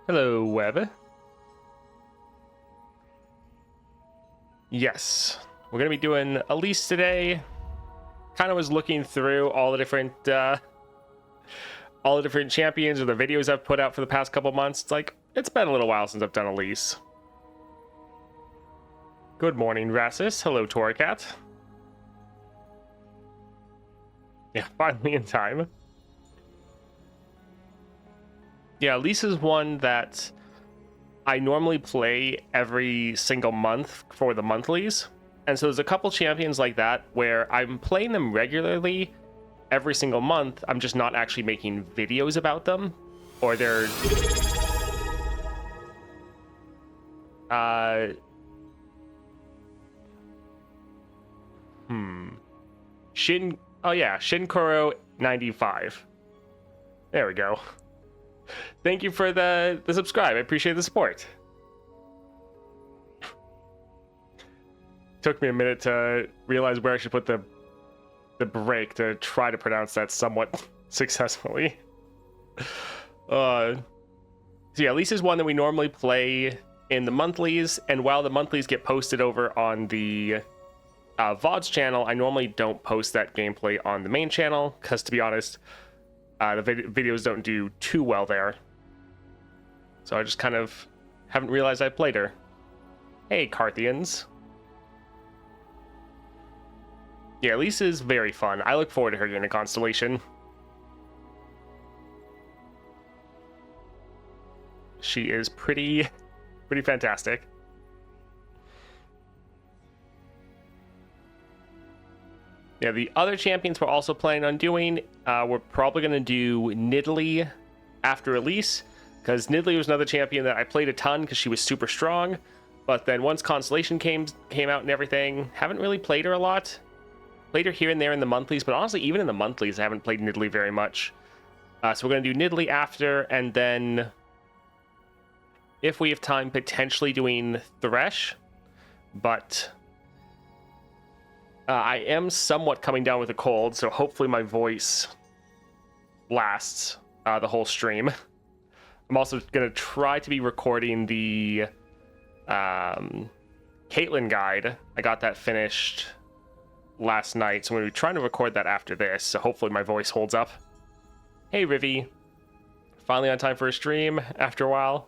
Hello, Web. Yes, we're gonna be doing Elise today. Kind of was looking through all the different champions or the videos I've put out for the past couple months. It's like it's been a little while since I've done Elise. Good morning, Rassus. Hello, Torcat. Yeah, finally in time. Yeah, Elise is one that I normally play every single month for the monthlies. And so there's a couple champions like that where I'm playing them regularly every single month. I'm just not actually making videos about them. Or they're... Shinkoro 95. There we go. Thank you for the subscribe. I appreciate the support. Took me a minute to realize where I should put the break to try to pronounce that somewhat successfully. So yeah, Elise is one that we normally play in the monthlies, and while the monthlies get posted over on the VODs channel, I normally don't post that gameplay on the main channel, because to be honest, the videos don't do too well there. So I just kind of haven't realized I played her. Hey, Carthians. Yeah, Elise is very fun. I look forward to her getting a constellation. She is pretty fantastic. Yeah, the other champions we're also planning on doing, we're probably going to do Nidalee after Elise, because Nidalee was another champion that I played a ton because she was super strong, but then once Constellation came out and everything, haven't really played her a lot. Played her here and there in the monthlies, but honestly, even in the monthlies, I haven't played Nidalee very much. So we're going to do Nidalee after, and then, if we have time, potentially doing Thresh, but... I am somewhat coming down with a cold, so hopefully my voice lasts the whole stream. I'm also going to try to be recording the Caitlyn guide. I got that finished last night, so I'm going to be trying to record that after this, so hopefully my voice holds up. Hey, Rivi. Finally on time for a stream after a while.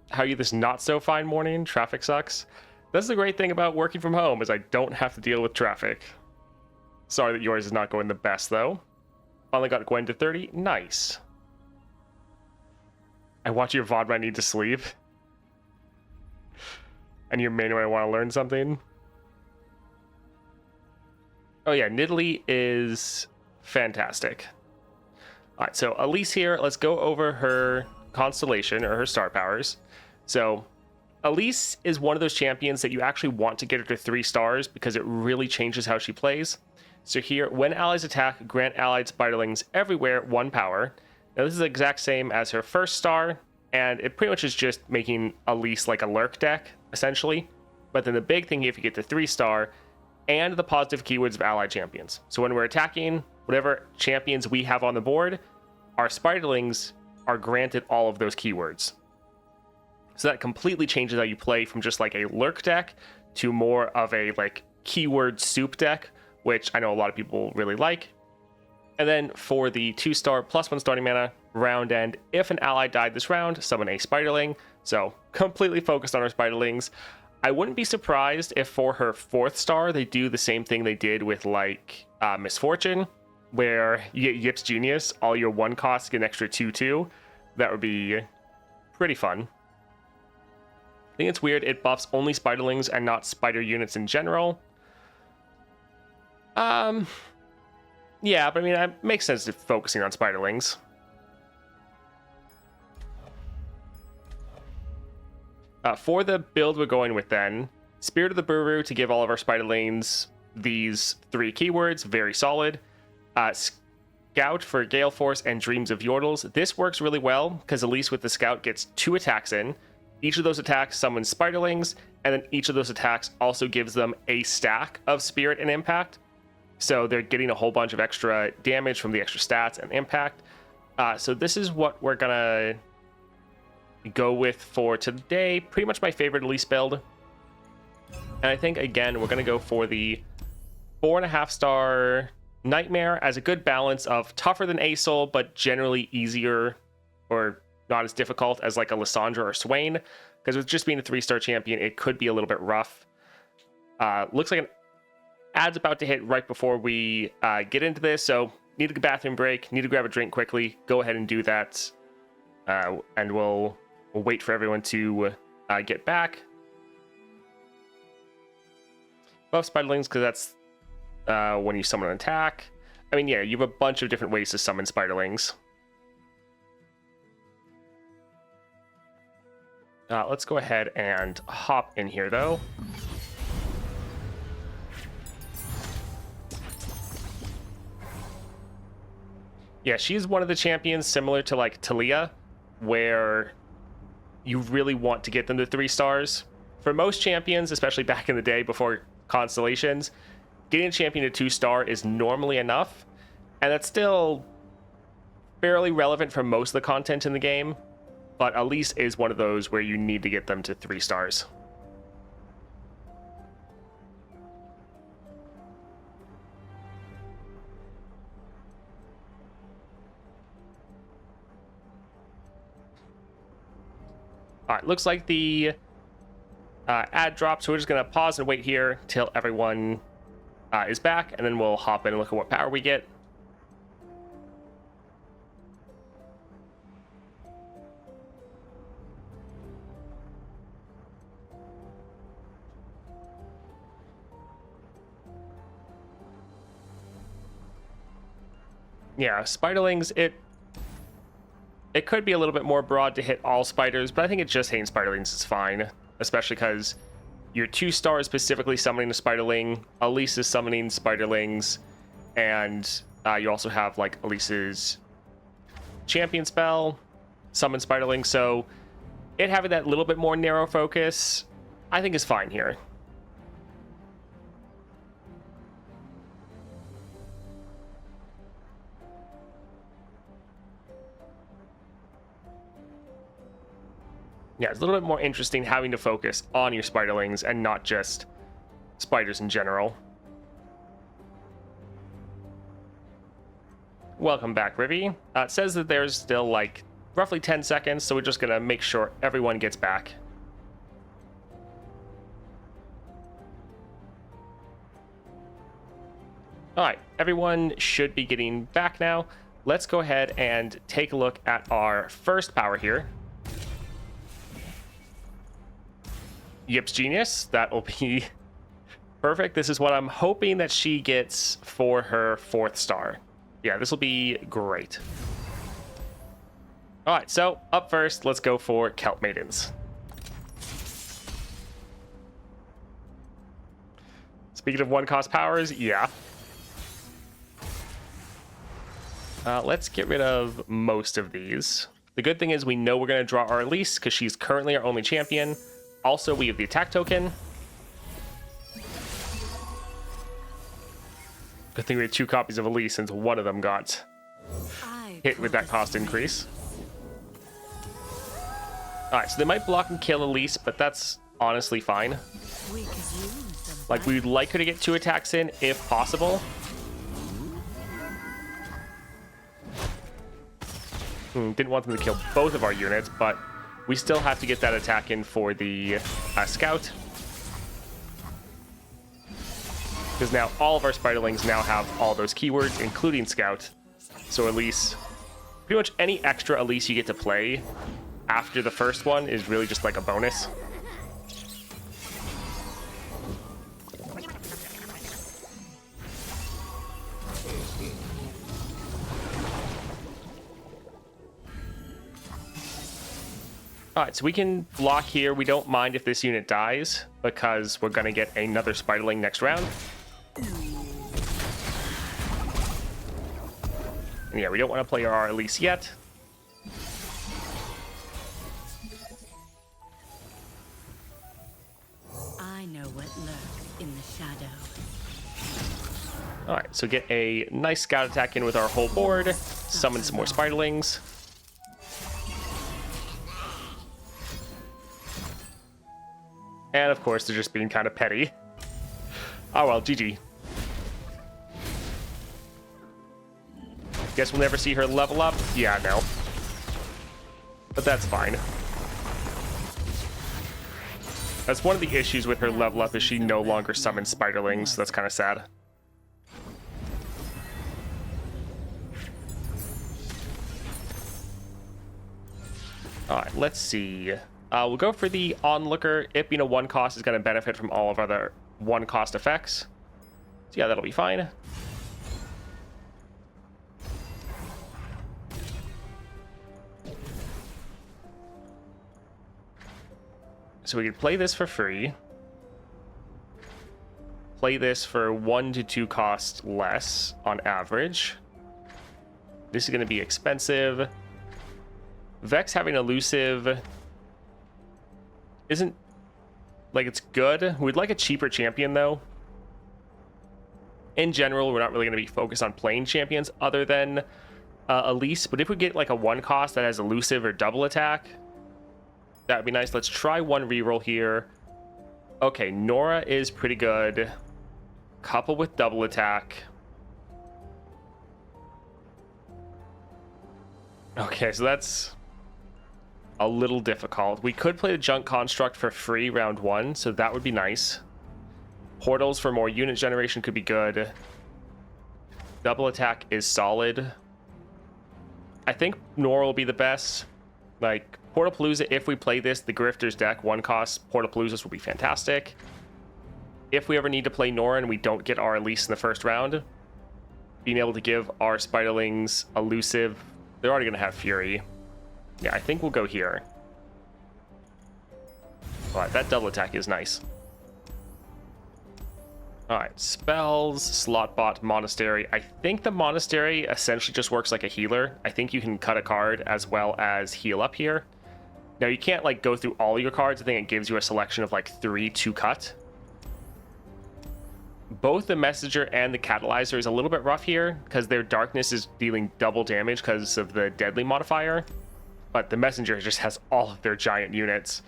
How are you this not-so-fine morning? Traffic sucks. That's the great thing about working from home, is I don't have to deal with traffic. Sorry that yours is not going the best, though. Finally got Gwen to 30. Nice. I watch your VOD when I need to sleep. And your main when I want to learn something. Oh yeah, Nidalee is fantastic. Alright, so Elise here. Let's go over her constellation, or her star powers. So... Elise is one of those champions that you actually want to get her to 3 stars because it really changes how she plays. So here, when allies attack, grant allied spiderlings everywhere 1 power. Now this is the exact same as her first star, and it pretty much is just making Elise like a lurk deck, essentially. But then the big thing here, if you get to 3 star, and the positive keywords of allied champions. So when we're attacking, whatever champions we have on the board, our spiderlings are granted all of those keywords. So that completely changes how you play from just like a lurk deck to more of a like keyword soup deck, which I know a lot of people really like. And then for the 2-star +1 starting mana, round end, if an ally died this round, summon a spiderling. So completely focused on our spiderlings. I wouldn't be surprised if for her 4th star, they do the same thing they did with like Misfortune, where you get Yips Genius, all your 1 costs get an extra 2/2. That would be pretty fun. I think it's weird it buffs only spiderlings and not spider units in general. Yeah, but I mean, it makes sense to focusing on spiderlings. For the build we're going with then, Spirit of the Buru to give all of our spiderlings these 3 keywords, very solid. Scout for Gale Force and Dreams of Yordles. This works really well because Elise with the Scout gets 2 attacks in. Each of those attacks summons spiderlings, and then each of those attacks also gives them a stack of spirit and impact. So they're getting a whole bunch of extra damage from the extra stats and impact. So this is what we're gonna go with for today. Pretty much my favorite Elise build. And I think, again, we're going to go for the 4.5-star Nightmare as a good balance of tougher than Aesol, but generally easier or not as difficult as like a Lysandra or Swain. Because with just being a 3-star champion, it could be a little bit rough. Looks like an ad's about to hit right before we get into this. So need a bathroom break, need to grab a drink quickly. Go ahead and do that. And we'll wait for everyone to get back. Buff Spiderlings, because that's when you summon an attack. I mean, yeah, you have a bunch of different ways to summon Spiderlings. Let's go ahead and hop in here, though. Yeah, she's one of the champions similar to, like, Talia, where you really want to get them to 3 stars. For most champions, especially back in the day before Constellations, getting a champion to 2-star is normally enough, and that's still fairly relevant for most of the content in the game, but Elise is one of those where you need to get them to 3 stars. All right, looks like the ad dropped, so we're just going to pause and wait here till everyone is back, and then we'll hop in and look at what power we get. Yeah, Spiderlings, it could be a little bit more broad to hit all spiders, but I think it just hitting Spiderlings is fine, especially because your 2-star is specifically summoning the Spiderling, Elise is summoning Spiderlings, and you also have like Elise's champion spell, summon Spiderling, so it having that little bit more narrow focus, I think is fine here. Yeah, it's a little bit more interesting having to focus on your Spiderlings and not just spiders in general. Welcome back, Rivy. It says that there's still like roughly 10 seconds, so we're just gonna make sure everyone gets back. Alright, everyone should be getting back now. Let's go ahead and take a look at our first power here. Yip's Genius, that will be perfect. This is what I'm hoping that she gets for her 4th star. Yeah, this will be great. All right, so up first, let's go for Kelp Maidens. Speaking of 1-cost powers, yeah. Let's get rid of most of these. The good thing is we know we're going to draw our Elise because she's currently our only champion. Also, we have the attack token. Good thing we had 2 copies of Elise since one of them got hit with that cost increase. Alright, so they might block and kill Elise, but that's honestly fine. Like, we'd like her to get 2 attacks in if possible. Didn't want them to kill both of our units, but we still have to get that attack in for the scout. Because now all of our Spiderlings now have all those keywords, including scout. So Elise, pretty much any extra Elise you get to play after the first one is really just like a bonus. Alright, so we can block here. We don't mind if this unit dies, because we're going to get another Spiderling next round. And yeah, we don't want to play our Elise yet. I know what lurks in the shadow. Alright, so get a nice scout attack in with our whole board. Summon some more Spiderlings. And of course, they're just being kind of petty. Oh well, GG. Guess we'll never see her level up? Yeah, no. But that's fine. That's one of the issues with her level up is she no longer summons spiderlings, so that's kind of sad. Alright, let's see. We'll go for the Onlooker. It being a 1 cost is going to benefit from all of other 1 cost effects. So yeah, that'll be fine. So we can play this for free. Play this for 1 to 2 cost less on average. This is going to be expensive. Vex having elusive isn't like it's good. We'd like a cheaper champion though. In general, we're not really going to be focused on playing champions other than Elise. But if we get like a 1 cost that has elusive or double attack, that would be nice. Let's try 1 reroll here. Okay, Nora is pretty good. Couple with double attack. Okay, so that's a little difficult. We could play the Junk Construct for free round 1, so that would be nice. Portals for more unit generation could be good. Double attack is solid. I think Nora will be the best. Like, Portapalooza, if we play this, the Grifter's deck, 1 cost, Portapaloozas will be fantastic. If we ever need to play Nora and we don't get our Elise in the first round, being able to give our Spiderlings elusive, they're already going to have Fury. Yeah, I think we'll go here. Alright, that double attack is nice. Alright, spells, Slotbot, Monastery. I think the Monastery essentially just works like a healer. I think you can cut a card as well as heal up here. Now, you can't like go through all your cards. I think it gives you a selection of like 3 to cut. Both the Messenger and the Catalyzer is a little bit rough here because their Darkness is dealing double damage because of the Deadly modifier. But the Messenger just has all of their giant units.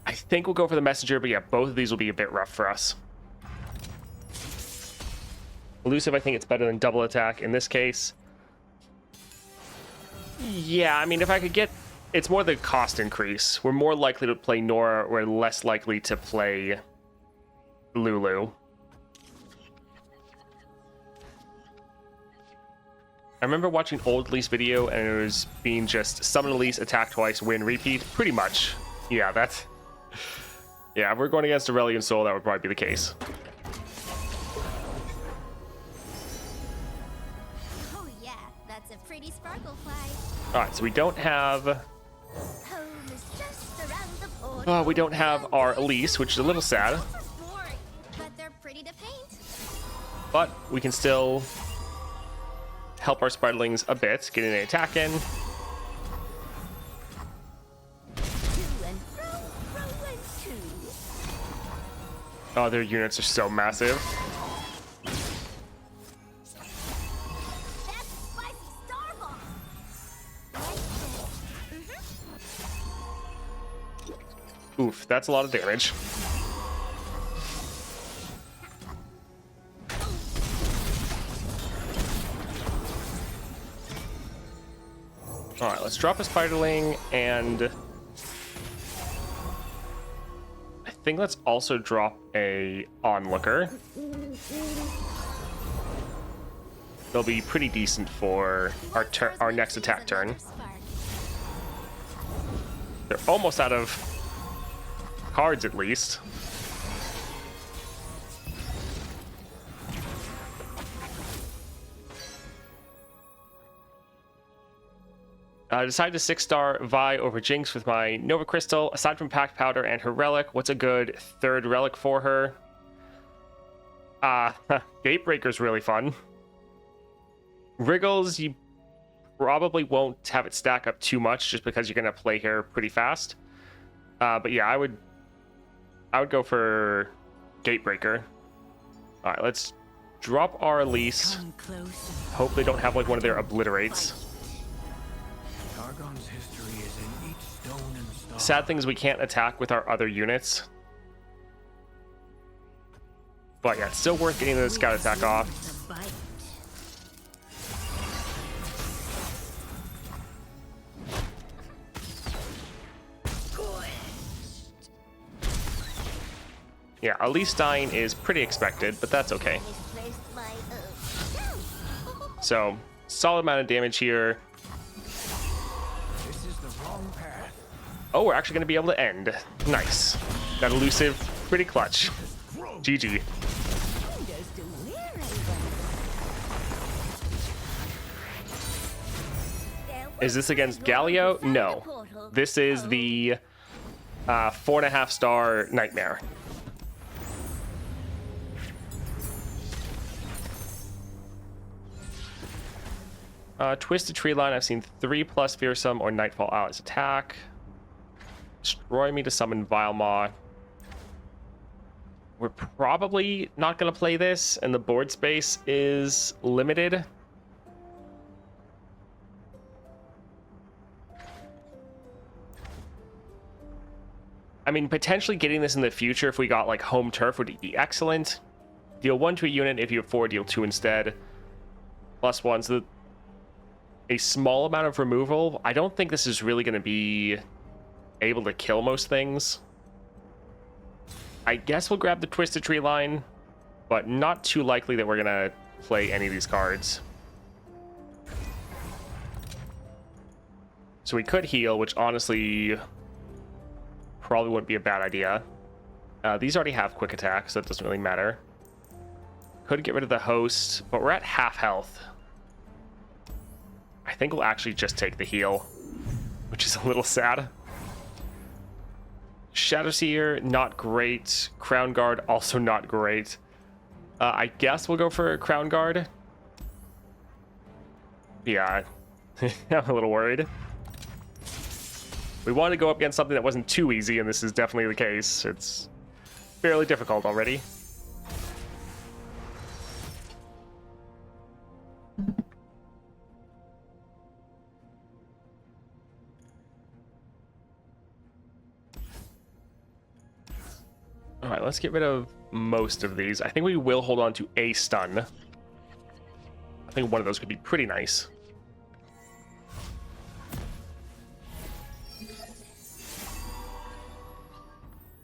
I think we'll go for the Messenger, but yeah, both of these will be a bit rough for us. Elusive, I think it's better than double attack in this case. Yeah, I mean, if I could get... It's more the cost increase. We're more likely to play Nora, we're less likely to play Lulu. I remember watching old Elise video and it was being just summon Elise, attack twice, win, repeat. Pretty much. Yeah, that's... Yeah, if we're going against Aurelion Soul, that would probably be the case. Oh yeah, that's a pretty sparkle fly. Alright, so we don't have... Home is just around the corner. we don't have our Elise, which is a little sad. Boring, but they're pretty to paint. But we can still help our Spiderlings a bit, getting an attack in. Oh, their units are so massive. That's spicy star bomb. Oof, that's a lot of damage. Alright, let's drop a Spiderling, and I think let's also drop a Onlooker. They'll be pretty decent for our next attack turn. They're almost out of cards, at least. I decided to 6-star Vi over Jinx with my Nova Crystal. Aside from Pack Powder and her relic, what's a good 3rd relic for her? Gatebreaker's really fun. Wriggles, you probably won't have it stack up too much just because you're going to play her pretty fast. But yeah, I would go for Gatebreaker. All right, let's drop our Elise. Hope they don't have like one of their obliterates. Targon's His history is in each stone and star. Sad thing is we can't attack with our other units. But yeah, it's still worth getting the scout attack off. The bite. Yeah, Elise dying is pretty expected, but that's okay. Misplaced my own. So, solid amount of damage here. This is the wrong path. Oh, we're actually going to be able to end. Nice. That elusive, pretty clutch. GG. Just a weary one. Is this against Galio? No. This is the 4.5-star Nightmare. Twisted Tree Line, I've seen 3+ Fearsome or Nightfall allies attack. Destroy me to summon Vile Maw. We're probably not going to play this, and the board space is limited. I mean, potentially getting this in the future if we got like home turf would be excellent. Deal 1 to a unit. If you have 4, deal 2 instead. +1. So a small amount of removal. I don't think this is really going to be able to kill most things. I guess we'll grab the Twisted Tree Line, but not too likely that we're going to play any of these cards. So we could heal, which honestly probably wouldn't be a bad idea. These already have quick attack, so it doesn't really matter. Could get rid of the host, but we're at half health. I think we'll actually just take the heal, which is a little sad. Shadowseer, not great. Crown Guard, also not great. I guess we'll go for Crown Guard. Yeah, I'm a little worried. We wanted to go up against something that wasn't too easy, and this is definitely the case. It's fairly difficult already. All right, let's get rid of most of these. I think we will hold on to a stun. I think one of those could be pretty nice.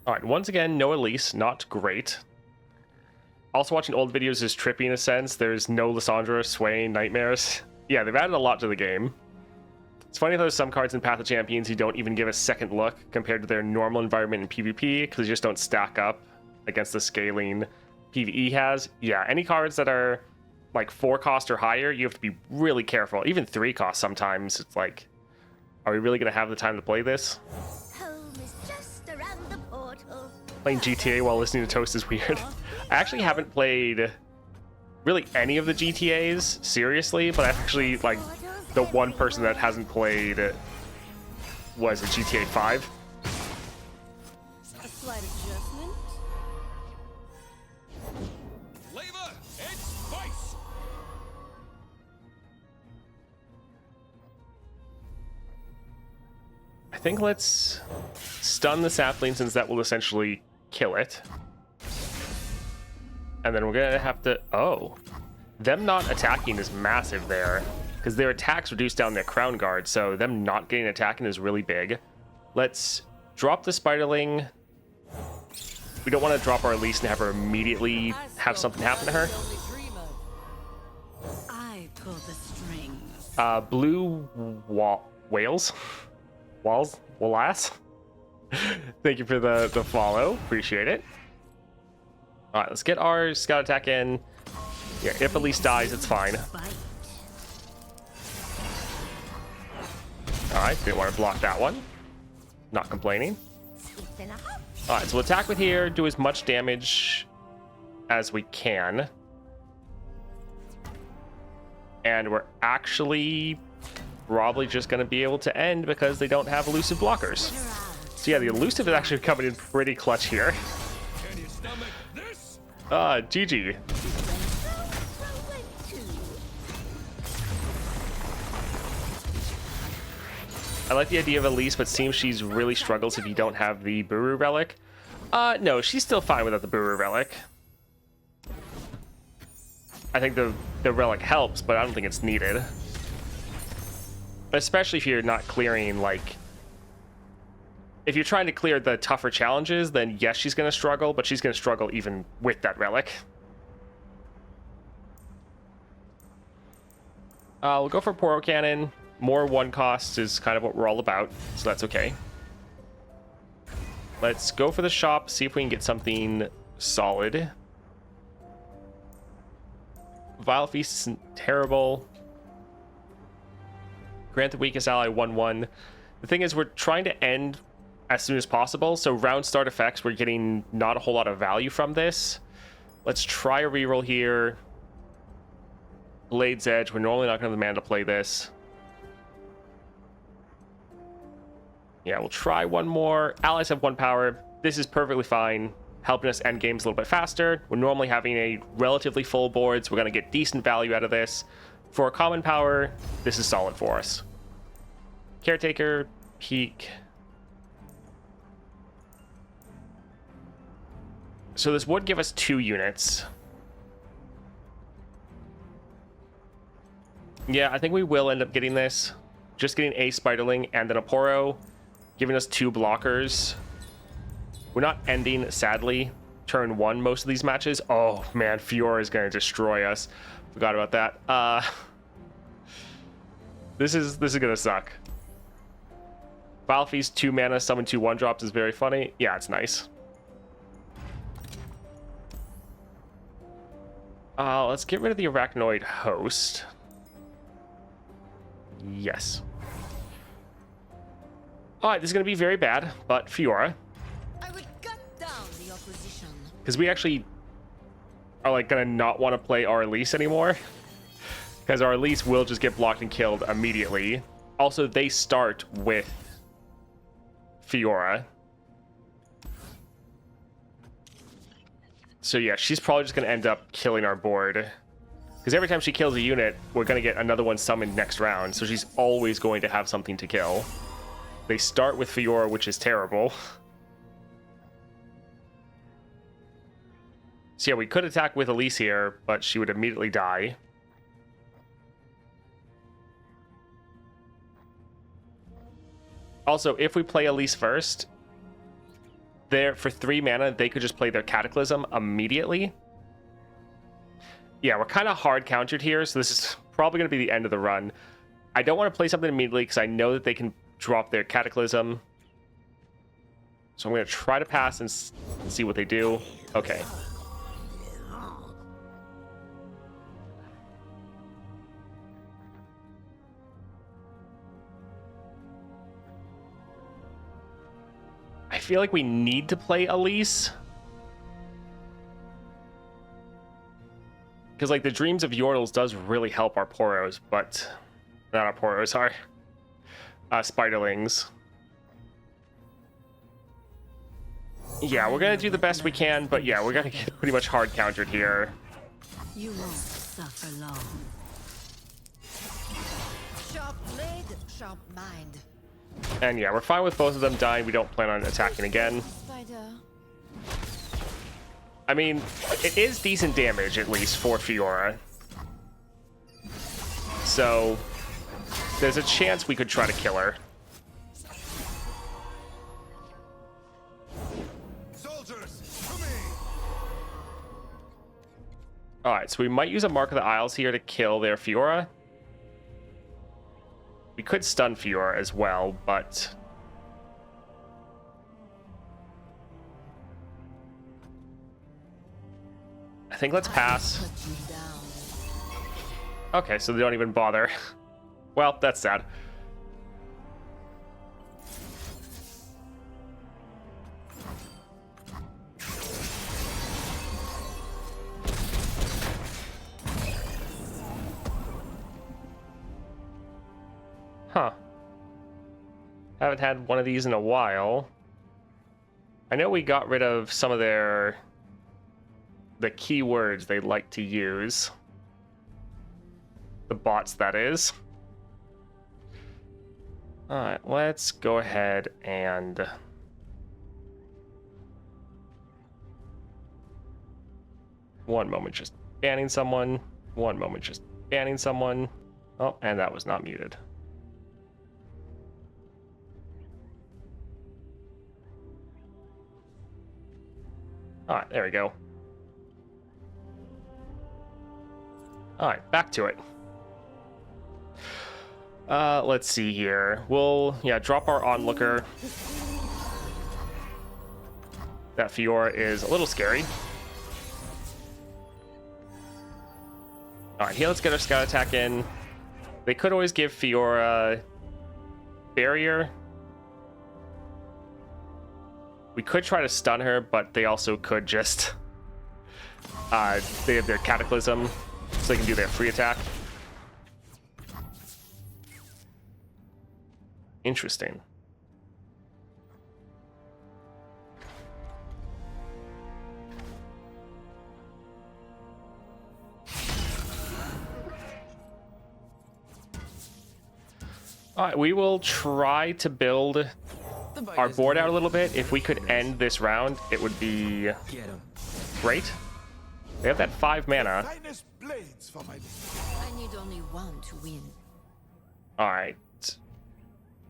All right, once again, no Elise, not great. Also, watching old videos is trippy in a sense. There's no Lysandra, Swain, Nightmares. Yeah, they've added a lot to the game. It's funny how there's some cards in Path of Champions who don't even give a second look compared to their normal environment in PvP because they just don't stack up against the scaling PvE has. Yeah, any cards that are like 4 cost or higher, you have to be really careful. Even 3 cost sometimes. It's like, are we really going to have the time to play this? Home is just around the portal. Playing GTA while listening to Toast is weird. I actually haven't played really any of the GTAs, seriously, but I've actually, like, the one person that hasn't played was a GTA 5. A slight adjustment. Flavor and spice. I think let's stun the sapling since that will essentially kill it. And then we're gonna have to... Oh. Them not attacking is massive there. Because their attacks reduce down their Crown Guard, so them not getting attacking is really big. Let's drop the Spiderling. We don't want to drop our Elise and have her immediately have something happen to her. I pull the strings. Blue whales? Walls? Wallace? Thank you for the follow. Appreciate it. Alright, let's get our scout attack in. Yeah, if Elise dies, it's fine. Bite. Alright, didn't want to block that one. Not complaining. It's in a hop. Alright, so we'll attack with here, do as much damage as we can. And we're actually probably just going to be able to end because they don't have elusive blockers. So yeah, the elusive is actually coming in pretty clutch here. Can you stomach this? GG. I like the idea of Elise, but seems she's really struggles if you don't have the Buru Relic. No, she's still fine without the Buru Relic. I think the Relic helps, but I don't think it's needed. Especially if you're not clearing, like... If you're trying to clear the tougher challenges, then yes, she's going to struggle, but she's going to struggle even with that Relic. We'll go for Poro Cannon. More one cost is kind of what we're all about, so that's okay. Let's go for the shop, see if we can get something solid. Vile Feast isn't terrible. Grant the weakest ally 1/1. The thing is, we're trying to end as soon as possible, so round start effects, we're getting not a whole lot of value from this. Let's try a reroll here. Blade's Edge, we're normally not going to have the mana to play this. Yeah, we'll try one more. Allies have 1 power. This is perfectly fine, helping us end games a little bit faster. We're normally having a relatively full board, so we're going to get decent value out of this. For a common power, this is solid for us. Caretaker, Peak. So this would give us 2 units. Yeah, I think we will end up getting this. Just getting a Spiderling and then a Poro, giving us 2 blockers. We're not ending, sadly, turn 1 most of these matches. Oh man, Fiora is going to destroy us. Forgot about that. This is going to suck. Vile Feast, 2 mana, summon 2 1-drops is very funny. Yeah, it's nice. Let's get rid of the Arachnoid Host. Yes. Alright, this is going to be very bad, but Fiora. I would cut down the opposition. Because we actually are like going to not want to play our Elise anymore. Because our Elise will just get blocked and killed immediately. Also, they start with Fiora. So yeah, she's probably just going to end up killing our board. Because every time she kills a unit, we're going to get another one summoned next round. So she's always going to have something to kill. They start with Fiora, which is terrible. So yeah, we could attack with Elise here, but she would immediately die. Also, if we play Elise first, for 3 mana, they could just play their Cataclysm immediately. Yeah, we're kind of hard countered here, so this is probably going to be the end of the run. I don't want to play something immediately because I know that they can drop their Cataclysm. So I'm going to try to pass and see what they do. Okay. I feel like we need to play Elise. Because, like, the Dreams of Yordles does really help our Poros, but... Not our Poros, our Spiderlings. Yeah, we're going to do the best we can, but yeah, we're going to get pretty much hard countered here. You won't suffer long. Sharp blade, sharp mind. And yeah, we're fine with both of them dying. We don't plan on attacking again. Spider. I mean, it is decent damage, at least, for Fiora. So, there's a chance we could try to kill her. Soldiers, to me. Alright, so we might use a Mark of the Isles here to kill their Fiora. We could stun Fiora as well, but... I think let's pass. Okay, so they don't even bother. Well, that's sad. Huh. Haven't had one of these in a while. I know we got rid of some of the keywords they like to use. The bots, that is. Alright, let's go ahead and... One moment, just banning someone. One moment, just banning someone. Oh, and that was not muted. Alright, there we go. Alright, back to it. Let's see here. We'll, drop our onlooker. That Fiora is a little scary. Alright, here, let's get our scout attack in. They could always give Fiora barrier. We could try to stun her, but they also could just... they have their Cataclysm, so they can do their free attack. Interesting. Alright, we will try to build our board out a little bit. If we could end this round, it would be great. They have that 5 mana. I need only one to win. Alright.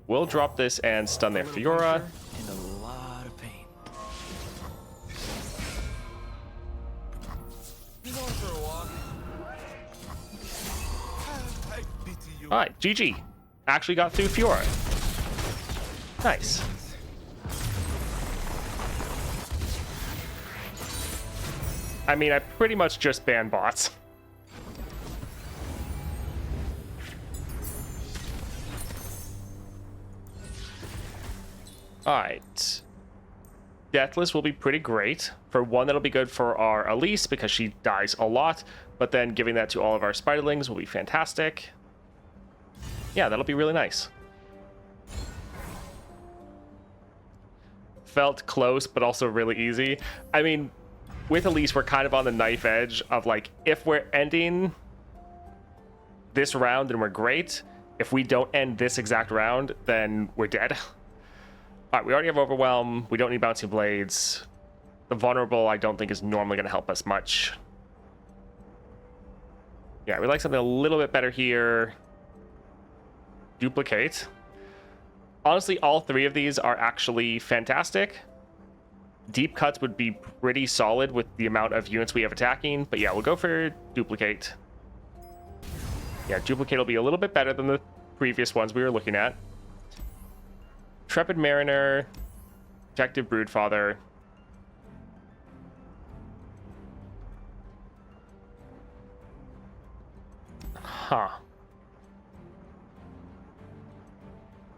We'll drop this and stun their Fiora. In a lot of pain. You going for a walk? I pity you. Alright, GG. Actually got through Fiora. Nice. I mean, I pretty much just banned bots. Alright. Deathless will be pretty great. For one, that'll be good for our Elise because she dies a lot, but then giving that to all of our Spiderlings will be fantastic. Yeah, that'll be really nice. Felt close, but also really easy. I mean, with Elise, we're kind of on the knife edge of like, if we're ending this round, then we're great. If we don't end this exact round, then we're dead. All right, we already have Overwhelm. We don't need Bouncing Blades. The Vulnerable, I don't think, is normally going to help us much. Yeah, we like something a little bit better here. Duplicate. Honestly, all 3 of these are actually fantastic. Deep Cuts would be pretty solid with the amount of units we have attacking. But yeah, we'll go for Duplicate. Yeah, Duplicate will be a little bit better than the previous ones we were looking at. Intrepid Mariner, Protective Broodfather. Huh.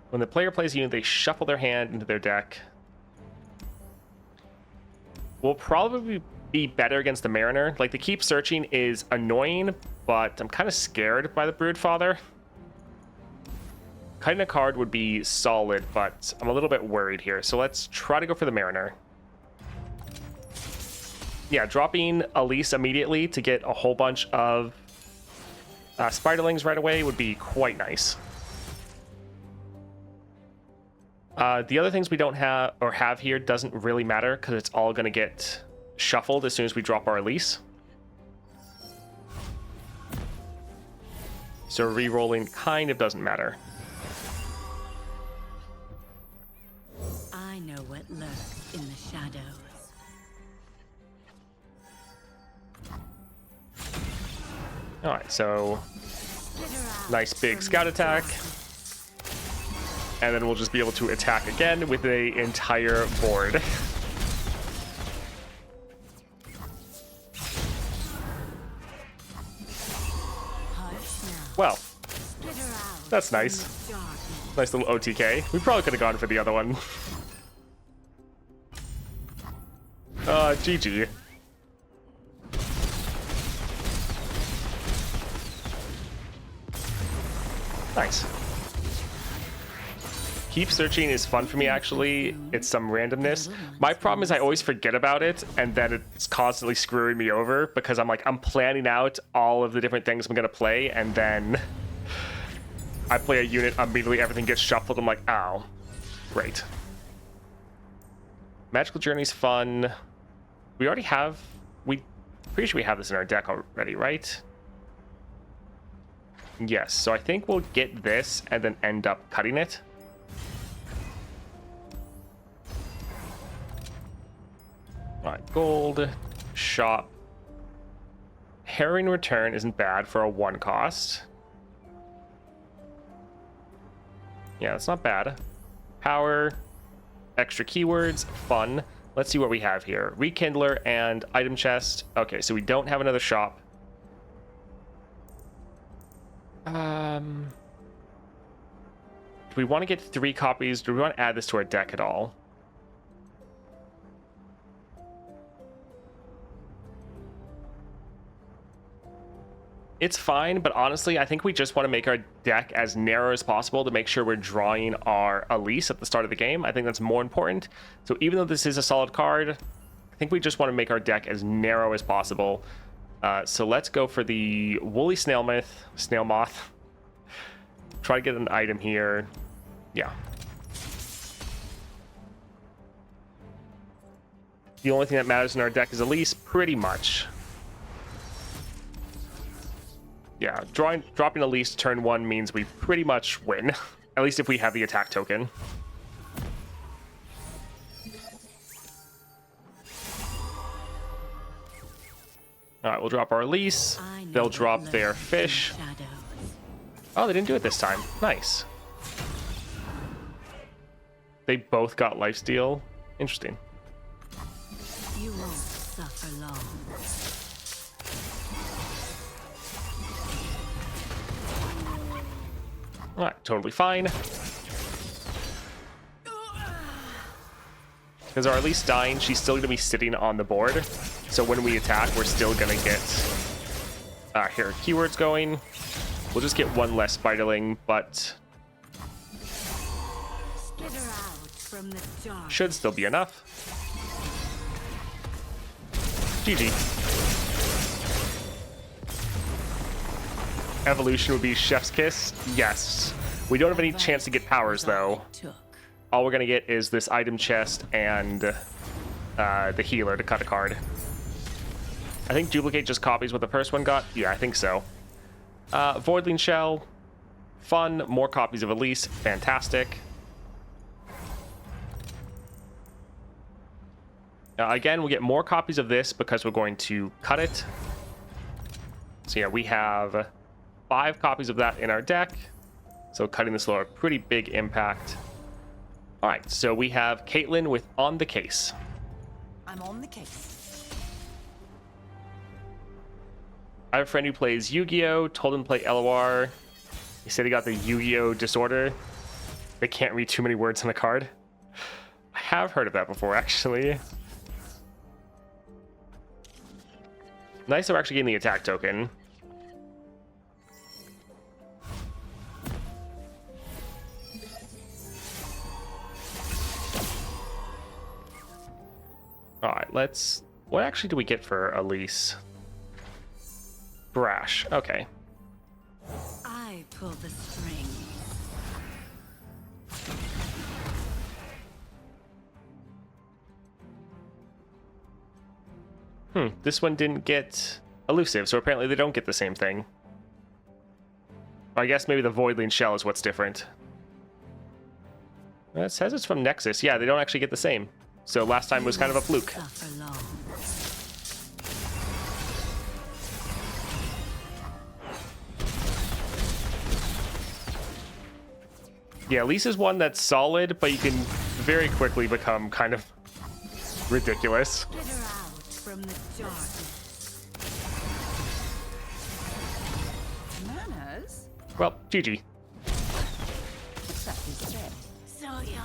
When the player plays a unit, they shuffle their hand into their deck. We'll probably be better against the Mariner. Like, the Keep Searching is annoying, but I'm kind of scared by the Broodfather. Cutting a card would be solid, but I'm a little bit worried here. So let's try to go for the Mariner. Yeah, dropping Elise immediately to get a whole bunch of Spiderlings right away would be quite nice. The other things we don't have or have here doesn't really matter because it's all going to get shuffled as soon as we drop our Elise. So re-rolling kind of doesn't matter. I know what lurks in the shadows. Alright, so nice big scout attack. And then we'll just be able to attack again with the entire board. Well, that's nice. Nice little OTK. We probably could have gone for the other one. GG. Nice. Keep Searching is fun for me, actually. It's some randomness. My problem is I always forget about it, and then it's constantly screwing me over because I'm planning out all of the different things I'm going to play, and then I play a unit, immediately everything gets shuffled. I'm like, ow. Great. Magical Journey's fun. We already have... Pretty sure we have this in our deck already, right? Yes, so I think we'll get this and then end up cutting it. Alright, gold, shop. Harrowing Return isn't bad for a 1 cost. Yeah, that's not bad. Power, extra keywords, fun. Let's see what we have here. Rekindler and item chest. Okay, so we don't have another shop. Do we want to get 3 copies? Do we want to add this to our deck at all? It's fine, but honestly, I think we just want to make our deck as narrow as possible to make sure we're drawing our Elise at the start of the game. I think that's more important. So even though this is a solid card, I think we just want to make our deck as narrow as possible. So let's go for the Woolly Snail Moth. Try to get an item here. Yeah. The only thing that matters in our deck is Elise, pretty much. Yeah, dropping Elise turn 1 means we pretty much win. At least if we have the attack token. Alright, we'll drop our Elise. They'll drop their fish. Oh, they didn't do it this time. Nice. They both got lifesteal. Interesting. You won't suffer long. Alright, totally fine. Because our Elise dying, she's still going to be sitting on the board. So when we attack, we're still going to get... here, keywords going. We'll just get 1 less Spiderling, but... Skitter out from the dark. should still be enough. GG. Evolution would be Chef's Kiss. Yes. We don't have any chance to get powers, though. All we're going to get is this item chest and the healer to cut a card. I think Duplicate just copies what the first one got. Yeah, I think so. Voidling Shell. Fun. More copies of Elise. Fantastic. Again, we'll get more copies of this because we're going to cut it. So yeah, we have 5 copies of that in our deck. So cutting this will have a pretty big impact. All right, so we have Caitlin with On the Case. I'm on the case. I have a friend who plays Yu-Gi-Oh! Told him to play LOR. He said he got the Yu-Gi-Oh! Disorder. They can't read too many words on a card. I have heard of that before, actually. Nice that we're actually getting the attack token. Alright, let's... What actually do we get for Elise? Brash. Okay. I pull the string. This one didn't get elusive, so apparently they don't get the same thing. I guess maybe the Voidling Shell is what's different. It says it's from Nexus. Yeah, they don't actually get the same. So last time was kind of a fluke. Suffer long. Yeah, Elise is one that's solid, but you can very quickly become kind of ridiculous. Skitter out from the darkness. Manners? Well, GG. What's that you said? So young.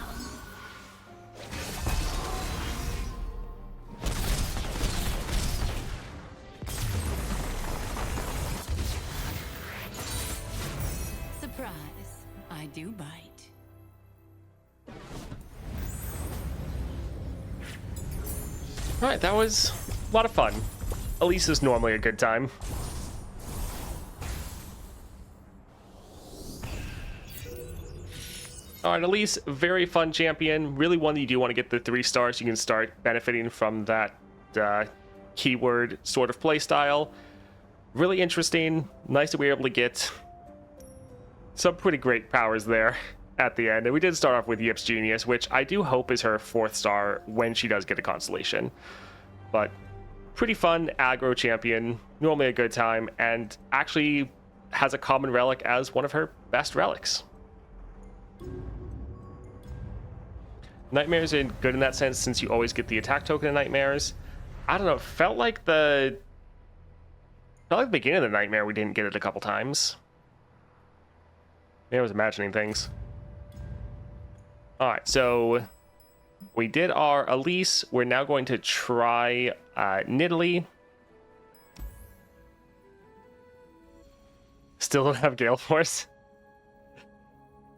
Surprise. I do bite. Alright, that was a lot of fun. Elise is normally a good time. All right, Elise, very fun champion. Really one that you do want to get the 3 stars. You can start benefiting from that keyword sort of play style. Really interesting. Nice that we were able to get some pretty great powers there at the end. And we did start off with Yip's Genius, which I do hope is her 4th star when she does get a constellation. But pretty fun aggro champion, normally a good time, and actually has a common relic as one of her best relics. Nightmares are good in that sense, since you always get the attack token in Nightmares. I don't know, felt like the beginning of the Nightmare we didn't get it a couple times. Maybe I was imagining things. Alright, so we did our Elise. We're now going to try Nidalee. Still don't have Gale Force.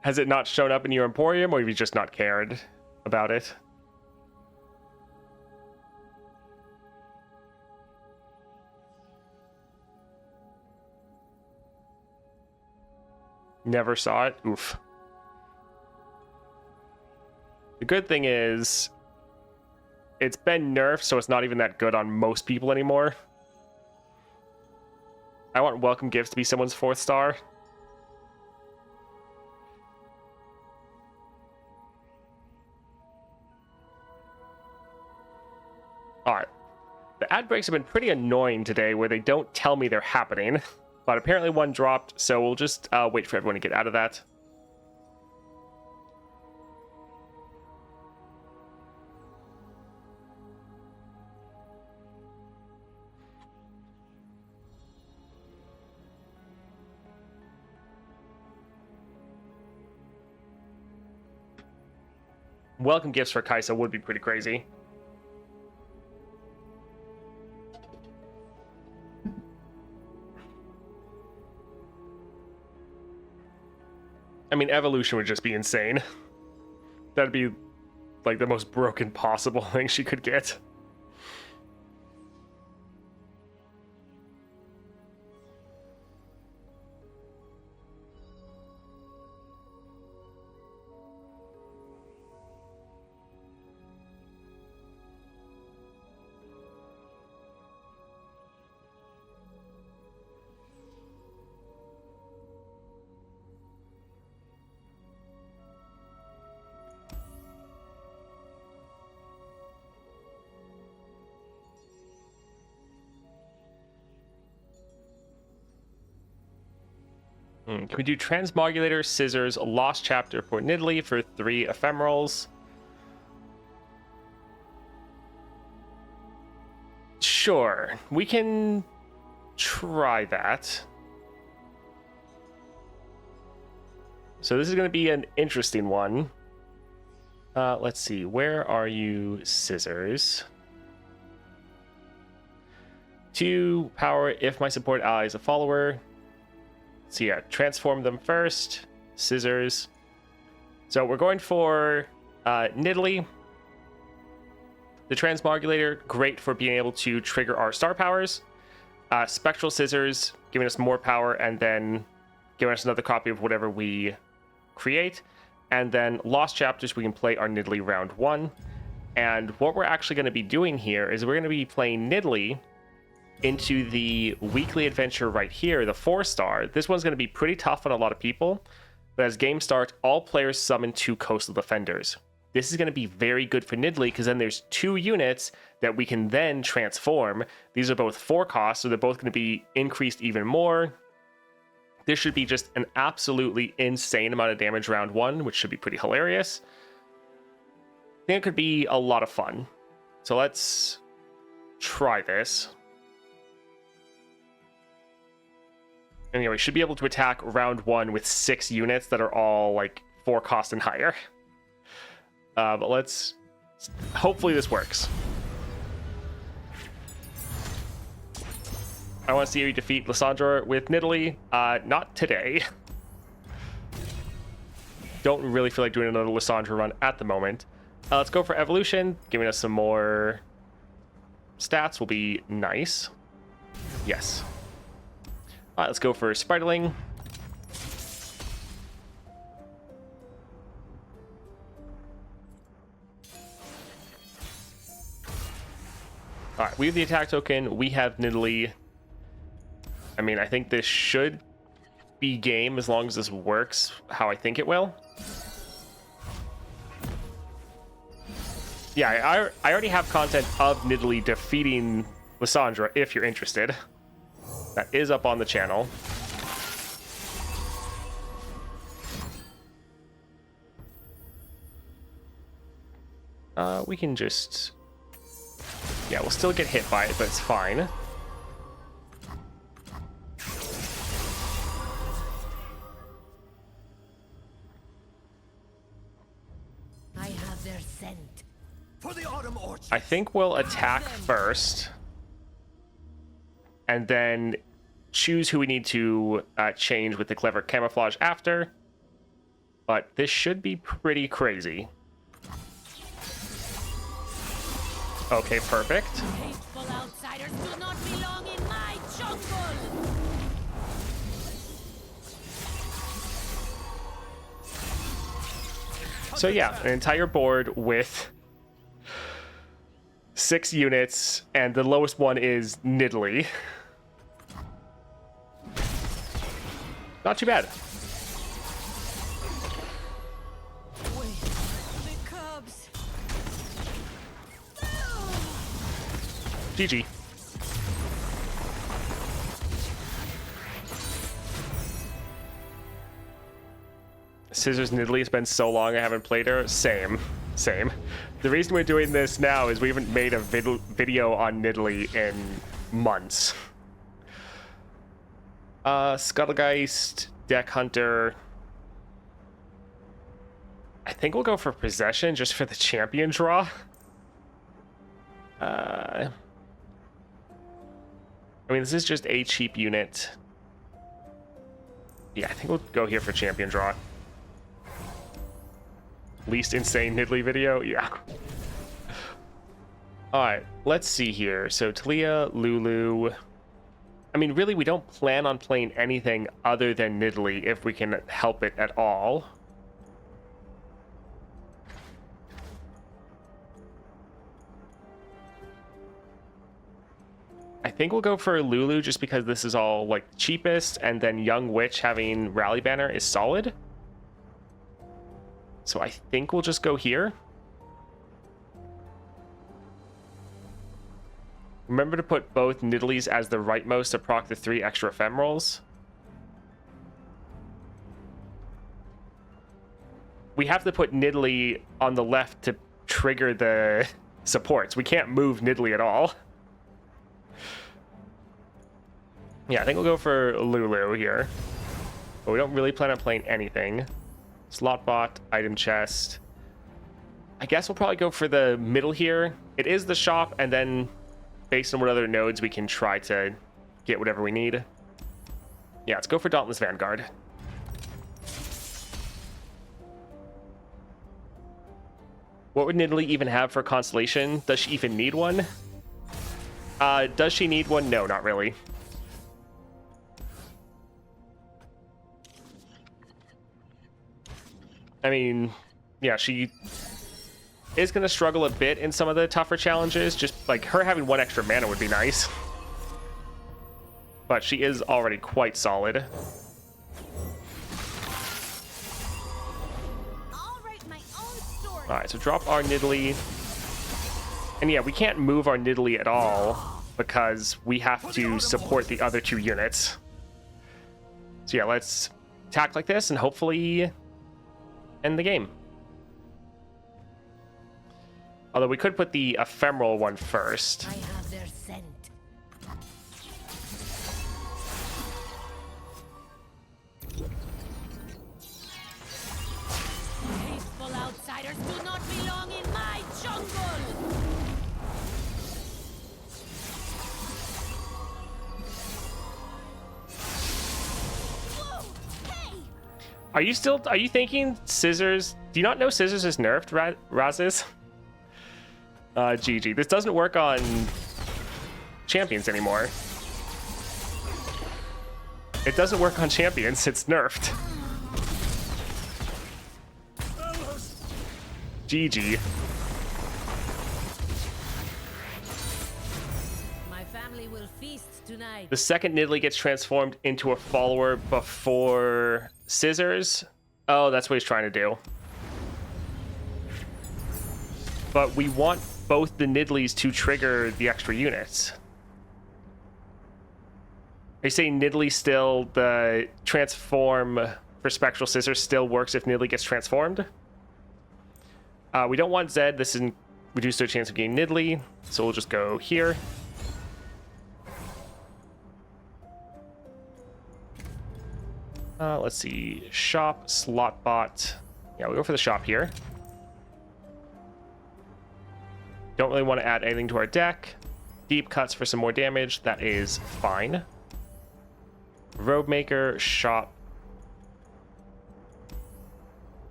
Has it not shown up in your Emporium, or have you just not cared about it? Never saw it? Oof. The good thing is, it's been nerfed, so it's not even that good on most people anymore. I want welcome gifts to be someone's 4th star. Alright. The ad breaks have been pretty annoying today, where they don't tell me they're happening. But apparently one dropped, so we'll just wait for everyone to get out of that. Welcome gifts for Kaisa would be pretty crazy. I mean, evolution would just be insane. That'd be like the most broken possible thing she could get. Can we do Transmogulator, Scissors, Lost Chapter for Nidalee for 3 ephemerals? Sure, we can try that. So this is going to be an interesting one. Let's see, where are you, Scissors? 2 power if my support ally is a follower. So yeah, transform them first. Scissors. So we're going for Nidalee. The Transmogulator, great for being able to trigger our star powers. Spectral Scissors, giving us more power, and then giving us another copy of whatever we create. And then Lost Chapters, we can play our Nidalee round 1. And what we're actually going to be doing here is we're going to be playing Nidalee into the weekly adventure right here, the 4-star. This one's going to be pretty tough on a lot of people, but as game starts, all players summon 2 coastal defenders. This is going to be very good for Nidalee, because then there's 2 units that we can then transform. These are both 4 costs, so they're both going to be increased even more. This should be just an absolutely insane amount of damage round 1, which should be pretty hilarious. I think it could be a lot of fun. So let's try this. Anyway, we should be able to attack round 1 with 6 units that are all like 4 cost and higher. But let's... hopefully this works. I want to see you defeat Lysandra with Nidalee. Not today. Don't really feel like doing another Lysandra run at the moment. Let's go for Evolution. Giving us some more stats will be nice. Yes. Let's go for Spiderling. All right, we have the attack token. We have Nidalee. I mean, I think this should be game as long as this works how I think it will. Yeah, I already have content of Nidalee defeating Lysandra if you're interested. That is up on the channel. We can just... Yeah, we'll still get hit by it, but it's fine. I have their scent. For the autumn orchard. I think we'll attack first. And then choose who we need to change with the clever camouflage after. But this should be pretty crazy. Okay, perfect. Hateful outsiders do not belong in my jungle. So yeah, an entire board with 6 units, and the lowest one is Nidalee. Not too bad. The cubs. GG. Scissors Nidalee, it's been so long I haven't played her. Same. The reason we're doing this now is we haven't made a video on Nidalee in months. Scuttlegeist, Deck Hunter. I think we'll go for Possession just for the champion draw. I mean, this is just a cheap unit. Yeah, I think we'll go here for champion draw. Least insane Nidalee video? Yeah. Alright, let's see here. So Talia, Lulu. I mean, really, we don't plan on playing anything other than Nidalee if we can help it at all. I think we'll go for Lulu just because this is all like cheapest, and then Young Witch having Rally Banner is solid. So I think we'll just go here. Remember to put both Nidalees as the rightmost to proc the 3 extra ephemerals. We have to put Nidalee on the left to trigger the supports. We can't move Nidalee at all. Yeah, I think we'll go for Lulu here. But we don't really plan on playing anything. Slot bot, item chest. I guess we'll probably go for the middle here. It is the shop, and then based on what other nodes we can try to get whatever we need. Yeah, let's go for Dauntless Vanguard. What would Nidalee even have for Constellation? Does she even need one? Does she need one? No, not really. I mean, yeah, she is going to struggle a bit in some of the tougher challenges. Just like her having 1 extra mana would be nice. But she is already quite solid. Alright, so drop our Nidalee. And yeah, we can't move our Nidalee at all because we have to support the other 2 units. So yeah, let's attack like this and hopefully end the game. Although we could put the ephemeral one first. I have their scent. Hateful outsiders do not belong in my jungle. Whoa! Hey! Are you thinking Scissors? Do you not know Scissors is nerfed, Razes? GG. This doesn't work on champions anymore. It doesn't work on champions, it's nerfed. GG. family will feast tonight. The second Nidalee gets transformed into a follower before Scissors. Oh, that's what he's trying to do. But we want both the Nidalees to trigger the extra units. Are you saying Nidalee still, the transform for Spectral Scissors still works if Nidalee gets transformed? We don't want Zed. This is reduced their chance of getting Nidalee, so we'll just go here. Let's see. Shop, slot bot. Yeah, we'll go for the shop here. Don't really want to add anything to our deck. Deep cuts for some more damage. That is fine. Robe maker, shop.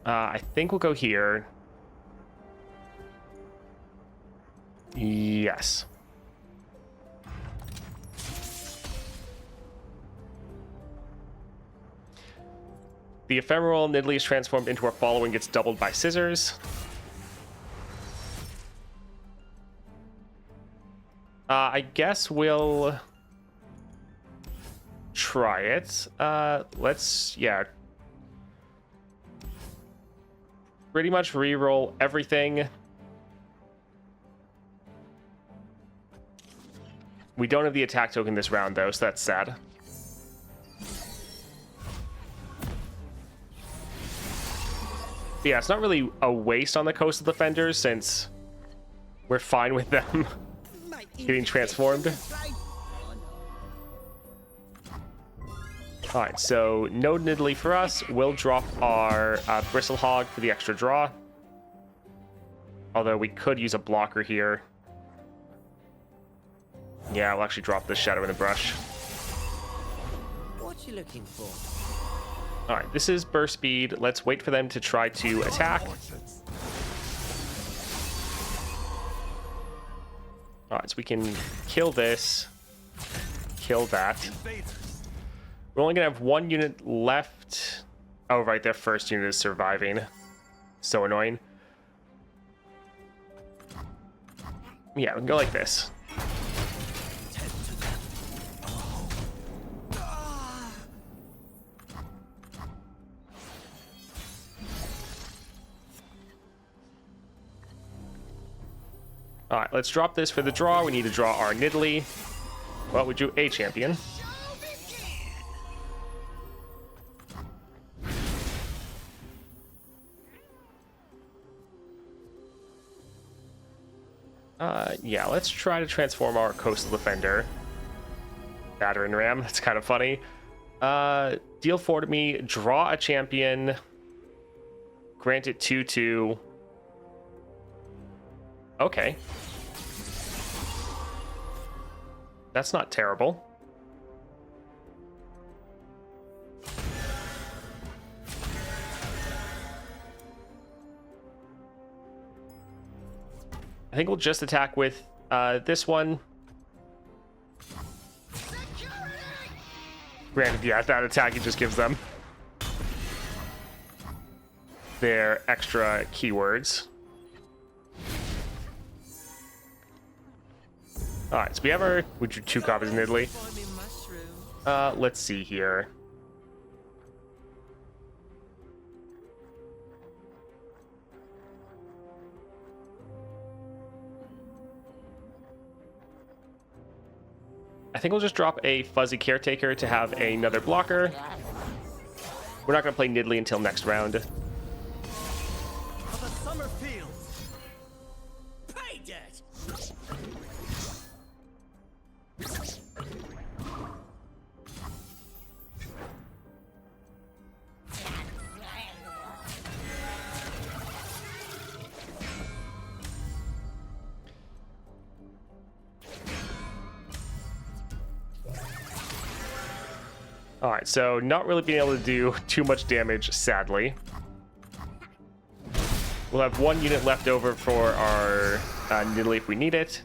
I think we'll go here. Yes. The ephemeral Nidalee is transformed into a follower and gets doubled by Scissors. I guess we'll try it. Let's, yeah. Pretty much re-roll everything. We don't have the attack token this round, though, so that's sad. But yeah, it's not really a waste on the Coastal Defenders, since we're fine with them getting transformed. Alright, so no Nidalee for us. We'll drop our Bristle Hog for the extra draw. Although we could use a blocker here. Yeah, we'll actually drop the Shadow in the Brush. What you looking for? Alright, this is burst speed. Let's wait for them to try to attack. Alright, so we can kill this. Kill that. We're only going to have one unit left. Oh, right, their first unit is surviving. So annoying. Yeah, we can go like this. Alright, let's drop this for the draw. We need to draw our Nidalee. Well, we drew a champion. Yeah, let's try to transform our Coastal Defender. Battering Ram, that's kind of funny. Deal 4 to me, draw a champion, grant it 2/2. Okay. That's not terrible. I think we'll just attack with this one. Granted, yeah, that attack, it just gives them their extra keywords. Alright, so we drew 2 copies of Nidalee. Let's see here. I think we'll just drop a Fuzzy Caretaker to have another blocker. We're not going to play Nidalee until next round. Alright, so not really being able to do too much damage, sadly. We'll have 1 unit left over for our Nidalee if we need it.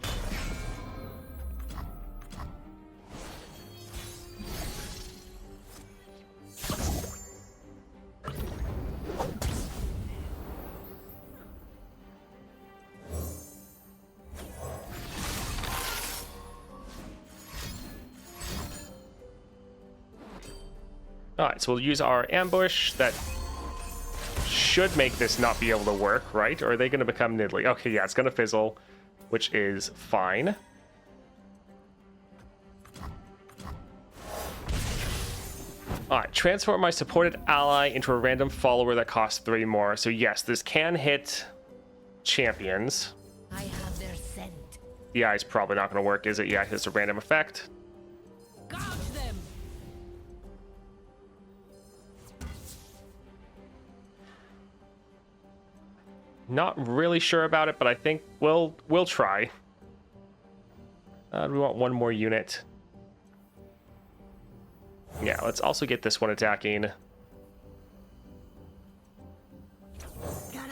Alright, so we'll use our ambush. That should make this not be able to work, right? Or are they going to become Nidalee? Okay, yeah, it's going to fizzle, which is fine. Alright, transform my supported ally into a random follower that costs 3 more. So yes, this can hit champions. I have their scent. The eye's probably not going to work, is it? Yeah, it's a random effect. Gouge them. Not really sure about it, but I think we'll try. We want 1 more unit. Yeah, let's also get this one attacking. Gonna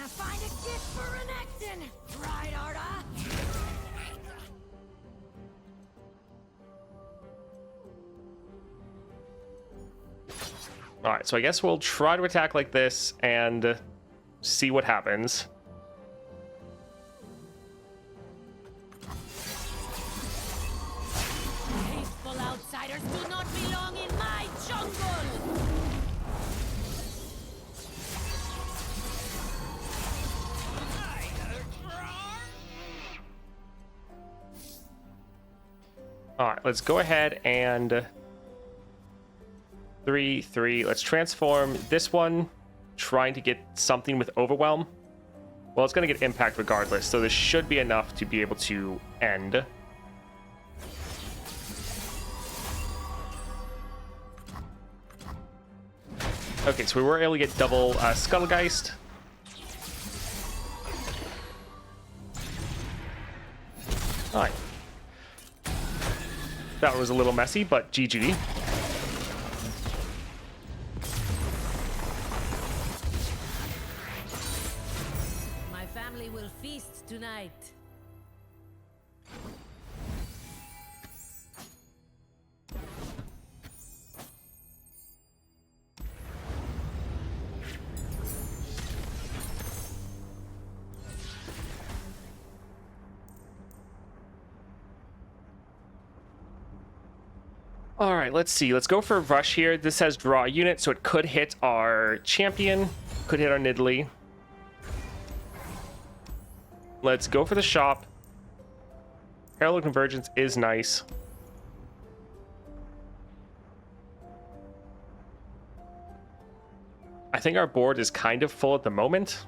find a gift for an actin. Right, Arda? Alright, so I guess we'll try to attack like this and see what happens. Hateful outsiders do not belong in my jungle. Alright, let's go ahead and 3. Let's transform this one, trying to get something with Overwhelm. Well, it's going to get impact regardless, so this should be enough to be able to end. Okay, so we were able to get double Scuttlegeist. Alright. That was a little messy, but GG. My family will feast tonight. All right, let's see. Let's go for a rush here. This says draw a unit, so it could hit our champion, could hit our Nidalee. Let's go for the shop. Parallel convergence is nice. I think our board is kind of full at the moment.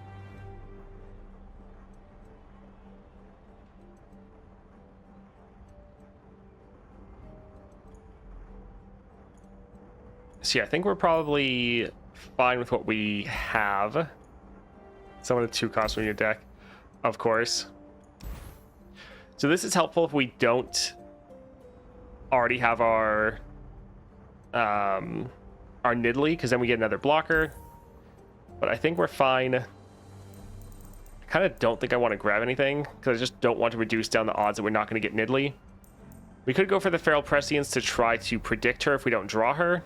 So yeah, I think we're probably fine with what we have. Some of the 2 costs from your deck, of course. So this is helpful if we don't already have our Nidalee, because then we get another blocker. But I think we're fine. I kind of don't think I want to grab anything, because I just don't want to reduce down the odds that we're not going to get Nidalee. We could go for the Feral Prescience to try to predict her if we don't draw her.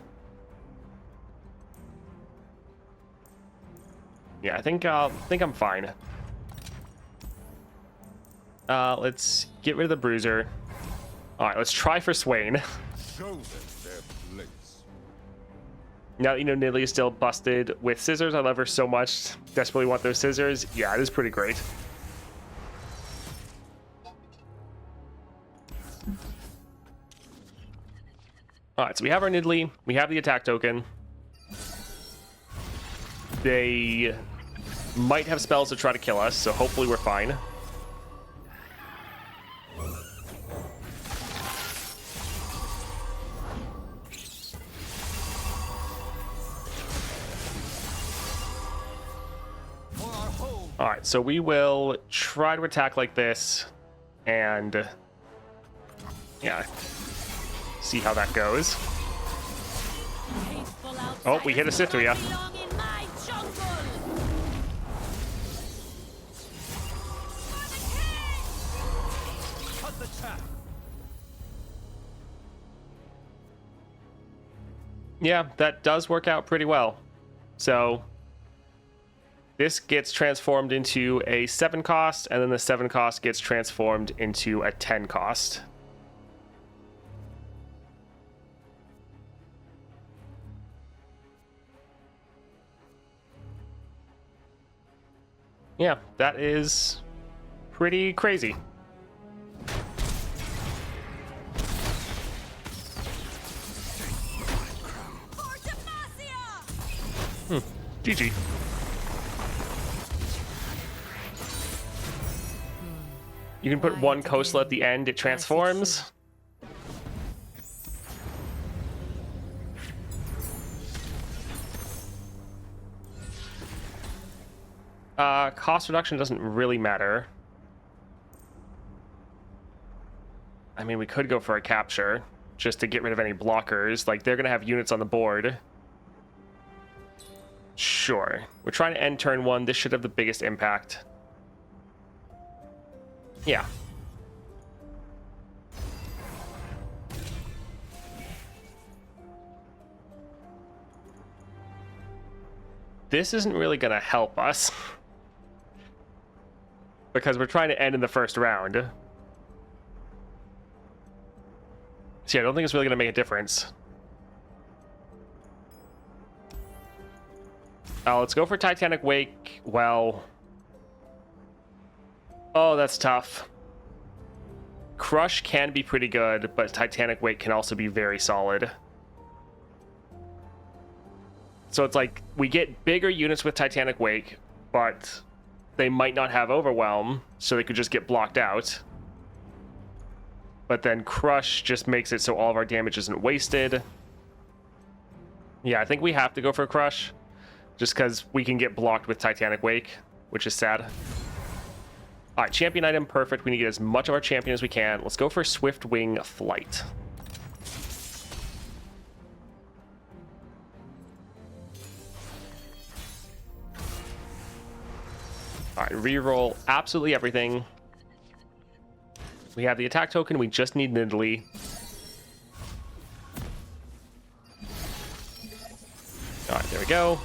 Yeah, I think I'm fine. Let's get rid of the Bruiser. All right, let's try for Swain. Show them their place. Now that you know Nidalee is still busted with scissors, I love her so much. Desperately want those scissors. Yeah, it is pretty great. All right, so we have our Nidalee. We have the attack token. They might have spells to try to kill us, so hopefully we're fine. Alright, so we will try to attack like this, and yeah, see how that goes. Oh, we hit a Cithria. Yeah, that does work out pretty well. So this gets transformed into a 7 cost, and then the 7 cost gets transformed into a 10 cost. Yeah, that is pretty crazy. GG. You can put one coastal at the end, it transforms. Cost reduction doesn't really matter. I mean, we could go for a capture just to get rid of any blockers. Like, they're going to have units on the board. Sure. We're trying to end turn 1. This should have the biggest impact. Yeah. This isn't really going to help us. Because we're trying to end in the first round. So yeah, I don't think it's really going to make a difference. Let's go for Titanic Wake. Well... Oh, that's tough. Crush can be pretty good, but Titanic Wake can also be very solid. So it's like, we get bigger units with Titanic Wake, but they might not have Overwhelm, so they could just get blocked out. But then Crush just makes it so all of our damage isn't wasted. Yeah, I think we have to go for Crush, just because we can get blocked with Titanic Wake, which is sad. All right, champion item, perfect. We need to get as much of our champion as we can. Let's go for Swift Wing Flight. All right, reroll absolutely everything. We have the attack token. We just need Nidalee. All right, there we go.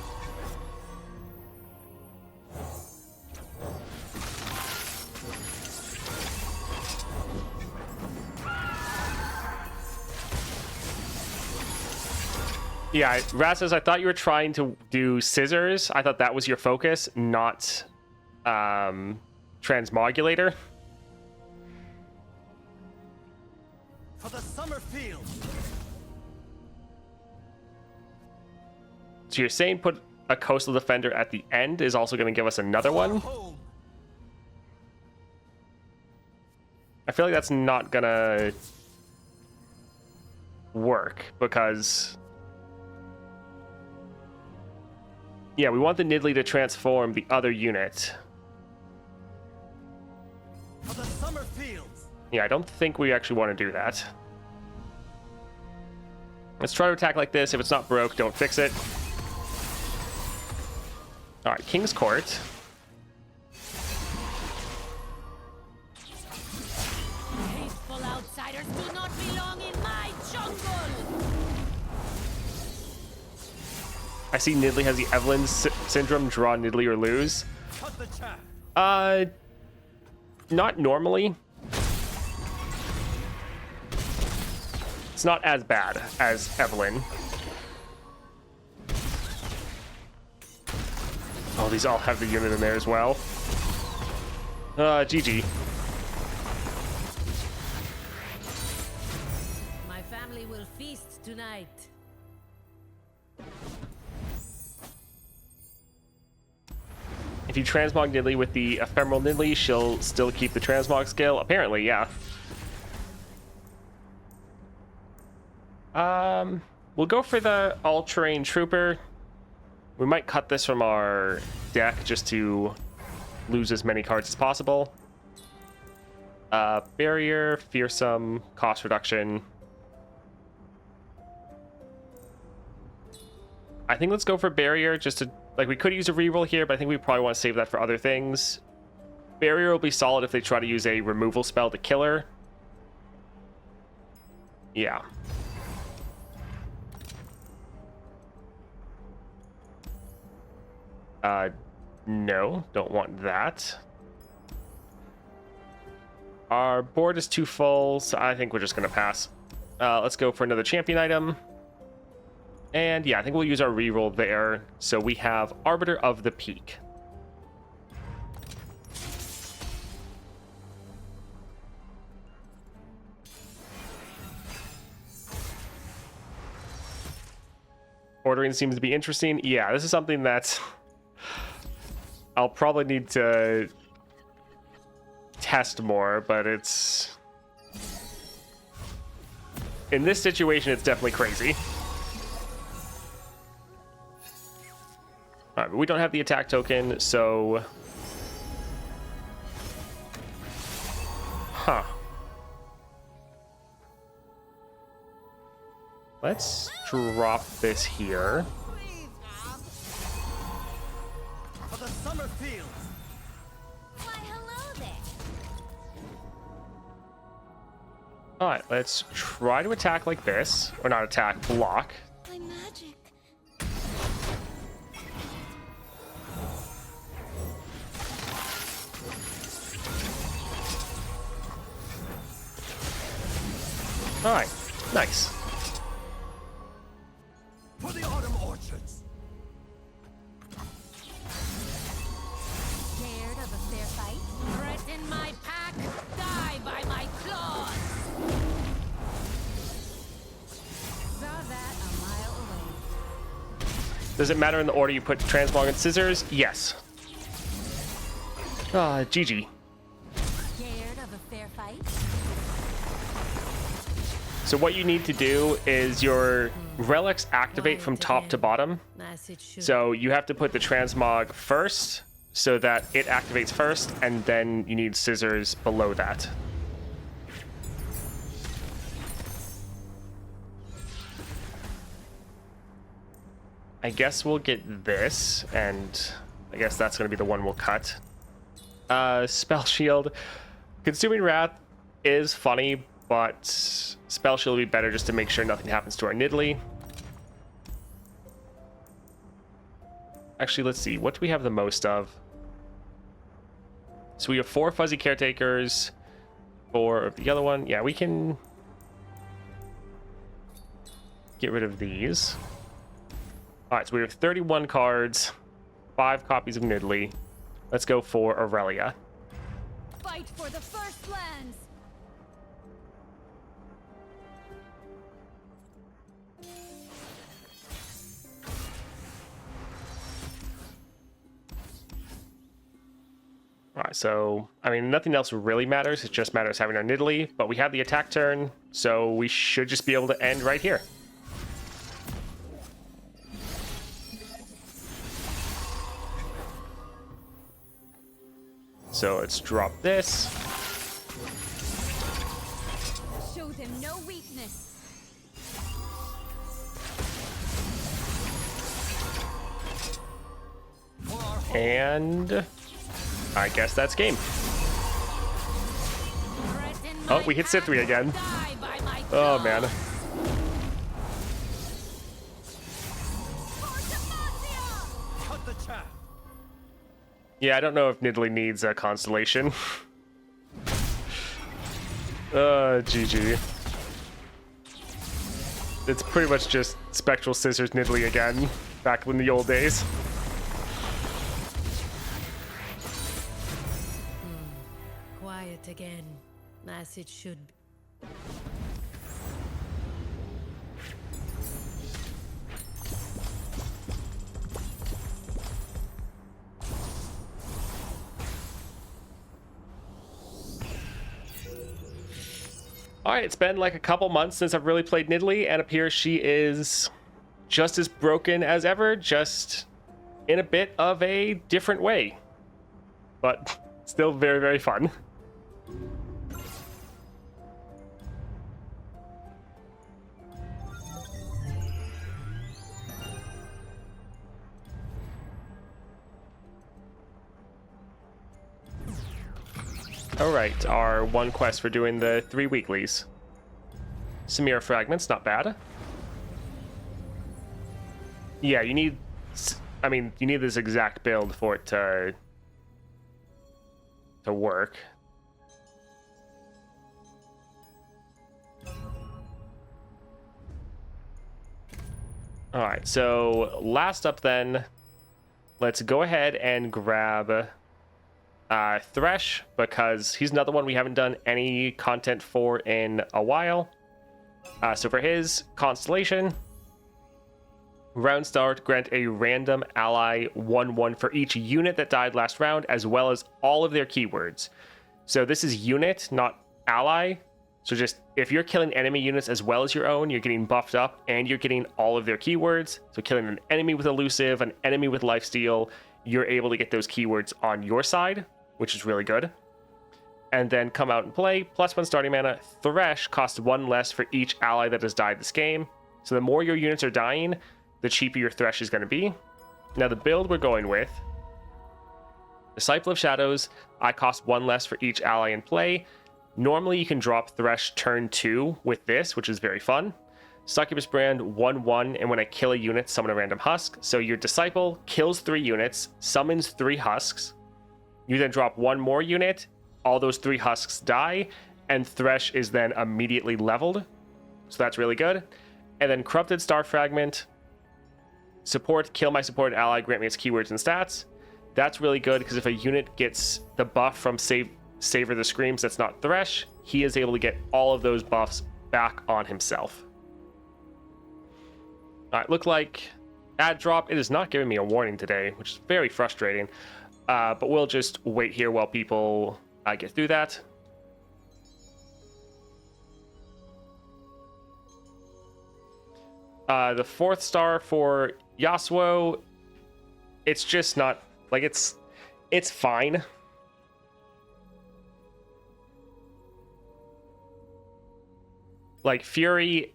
Yeah, Raz says, I thought you were trying to do scissors. I thought that was your focus, not transmogulator. For the summer field. So you're saying put a coastal defender at the end is also going to give us another one? I feel like that's not going to work because... Yeah, we want the Nidalee to transform the other unit. For the summer fields. Yeah, I don't think we actually want to do that. Let's try to attack like this. If it's not broke, don't fix it. All right, King's Court. Hateful outsiders do not belong in my jungle. I see Nidalee has the Evelyn syndrome, draw Nidalee or lose. Cut the chat. Not normally. It's not as bad as Evelyn. Oh, these all have the unit in there as well. GG. My family will feast tonight. If you transmog Nidalee with the ephemeral Nidalee, she'll still keep the transmog skill. Apparently, yeah. We'll go for the all-terrain trooper. We might cut this from our deck just to lose as many cards as possible. Barrier, fearsome, cost reduction. I think let's go for barrier just to, like, we could use a reroll here, but I think we probably want to save that for other things. Barrier will be solid if they try to use a removal spell to kill her. Yeah. No, don't want that. Our board is too full, so I think we're just going to pass. Let's go for another champion item. And yeah, I think we'll use our reroll there. So we have Arbiter of the Peak. Ordering seems to be interesting. Yeah, this is something that I'll probably need to test more, but it's... in this situation, it's definitely crazy. Alright, but we don't have the attack token, so... Huh. Let's drop this here. For the summer fields. Why, hello there. Alright, let's try to attack like this. Or not attack, block. My magic. Alright, nice. For the autumn orchards. Scared of a fair fight? Threaten my pack, die by my claws. Saw that a mile away. Does it matter in the order you put transmog and scissors? Yes. GG. Scared of a fair fight? So what you need to do is your relics activate from top to bottom. Message should So you have to put the transmog first so that it activates first, and then you need scissors below that. I guess we'll get this, and I guess that's going to be the one we'll cut. Spell Shield. Consuming Wrath is funny, but Spell Shield will be better just to make sure nothing happens to our Nidalee. Actually, let's see. What do we have the most of? So we have 4 Fuzzy Caretakers. 4 of the other one. Yeah, we can get rid of these. Alright, so we have 31 cards. 5 copies of Nidalee. Let's go for Aurelia. Fight for the first lands. Alright, so, I mean, nothing else really matters. It just matters having our Nidalee, but we have the attack turn, so we should just be able to end right here. So let's drop this. Show them no weakness. And I guess that's game. Oh, we hit Sithri again. Oh, man. Cut the chaff. Yeah, I don't know if Nidalee needs a constellation. GG. It's pretty much just Spectral Scissors Nidalee again, back in the old days. quiet again. Message should be. Alright, it's been like a couple months since I've really played Nidalee, and it appears she is just as broken as ever, just in a bit of a different way. But still very, very fun. Alright, our one quest for doing the 3 weeklies. Samira fragments, not bad. Yeah, you need... I mean, you need this exact build for it to work. Alright, so last up then, let's go ahead and grab Thresh, because he's another one we haven't done any content for in a while. So for his constellation, Round start, grant a random ally 1/1 for each unit that died last round, as well as all of their keywords. So this is unit, not ally. So just if you're killing enemy units as well as your own, you're getting buffed up and you're getting all of their keywords. So killing an enemy with elusive, an enemy with lifesteal, you're able to get those keywords on your side, which is really good. And then come out and play. +1 starting mana. Thresh costs 1 less for each ally that has died this game. So the more your units are dying, the cheaper your Thresh is going to be. Now the build we're going with, Disciple of Shadows, I cost 1 less for each ally in play. Normally you can drop Thresh turn 2 with this, which is very fun. Succubus Brand 1/1, and when I kill a unit, summon a random husk. So your Disciple kills 3 units, summons 3 husks. You then drop 1 more unit, all those 3 husks die, and Thresh is then immediately leveled. So that's really good. And then Corrupted Star Fragment. Support, kill my supported ally, grant me its keywords and stats. That's really good because if a unit gets the buff from Savor the Screams that's not Thresh, he is able to get all of those buffs back on himself. Alright, look like ad drop. It is not giving me a warning today, which is very frustrating. But we'll just wait here while people get through that. The 4th star for Yasuo, it's just not like it's fine. Like Fury,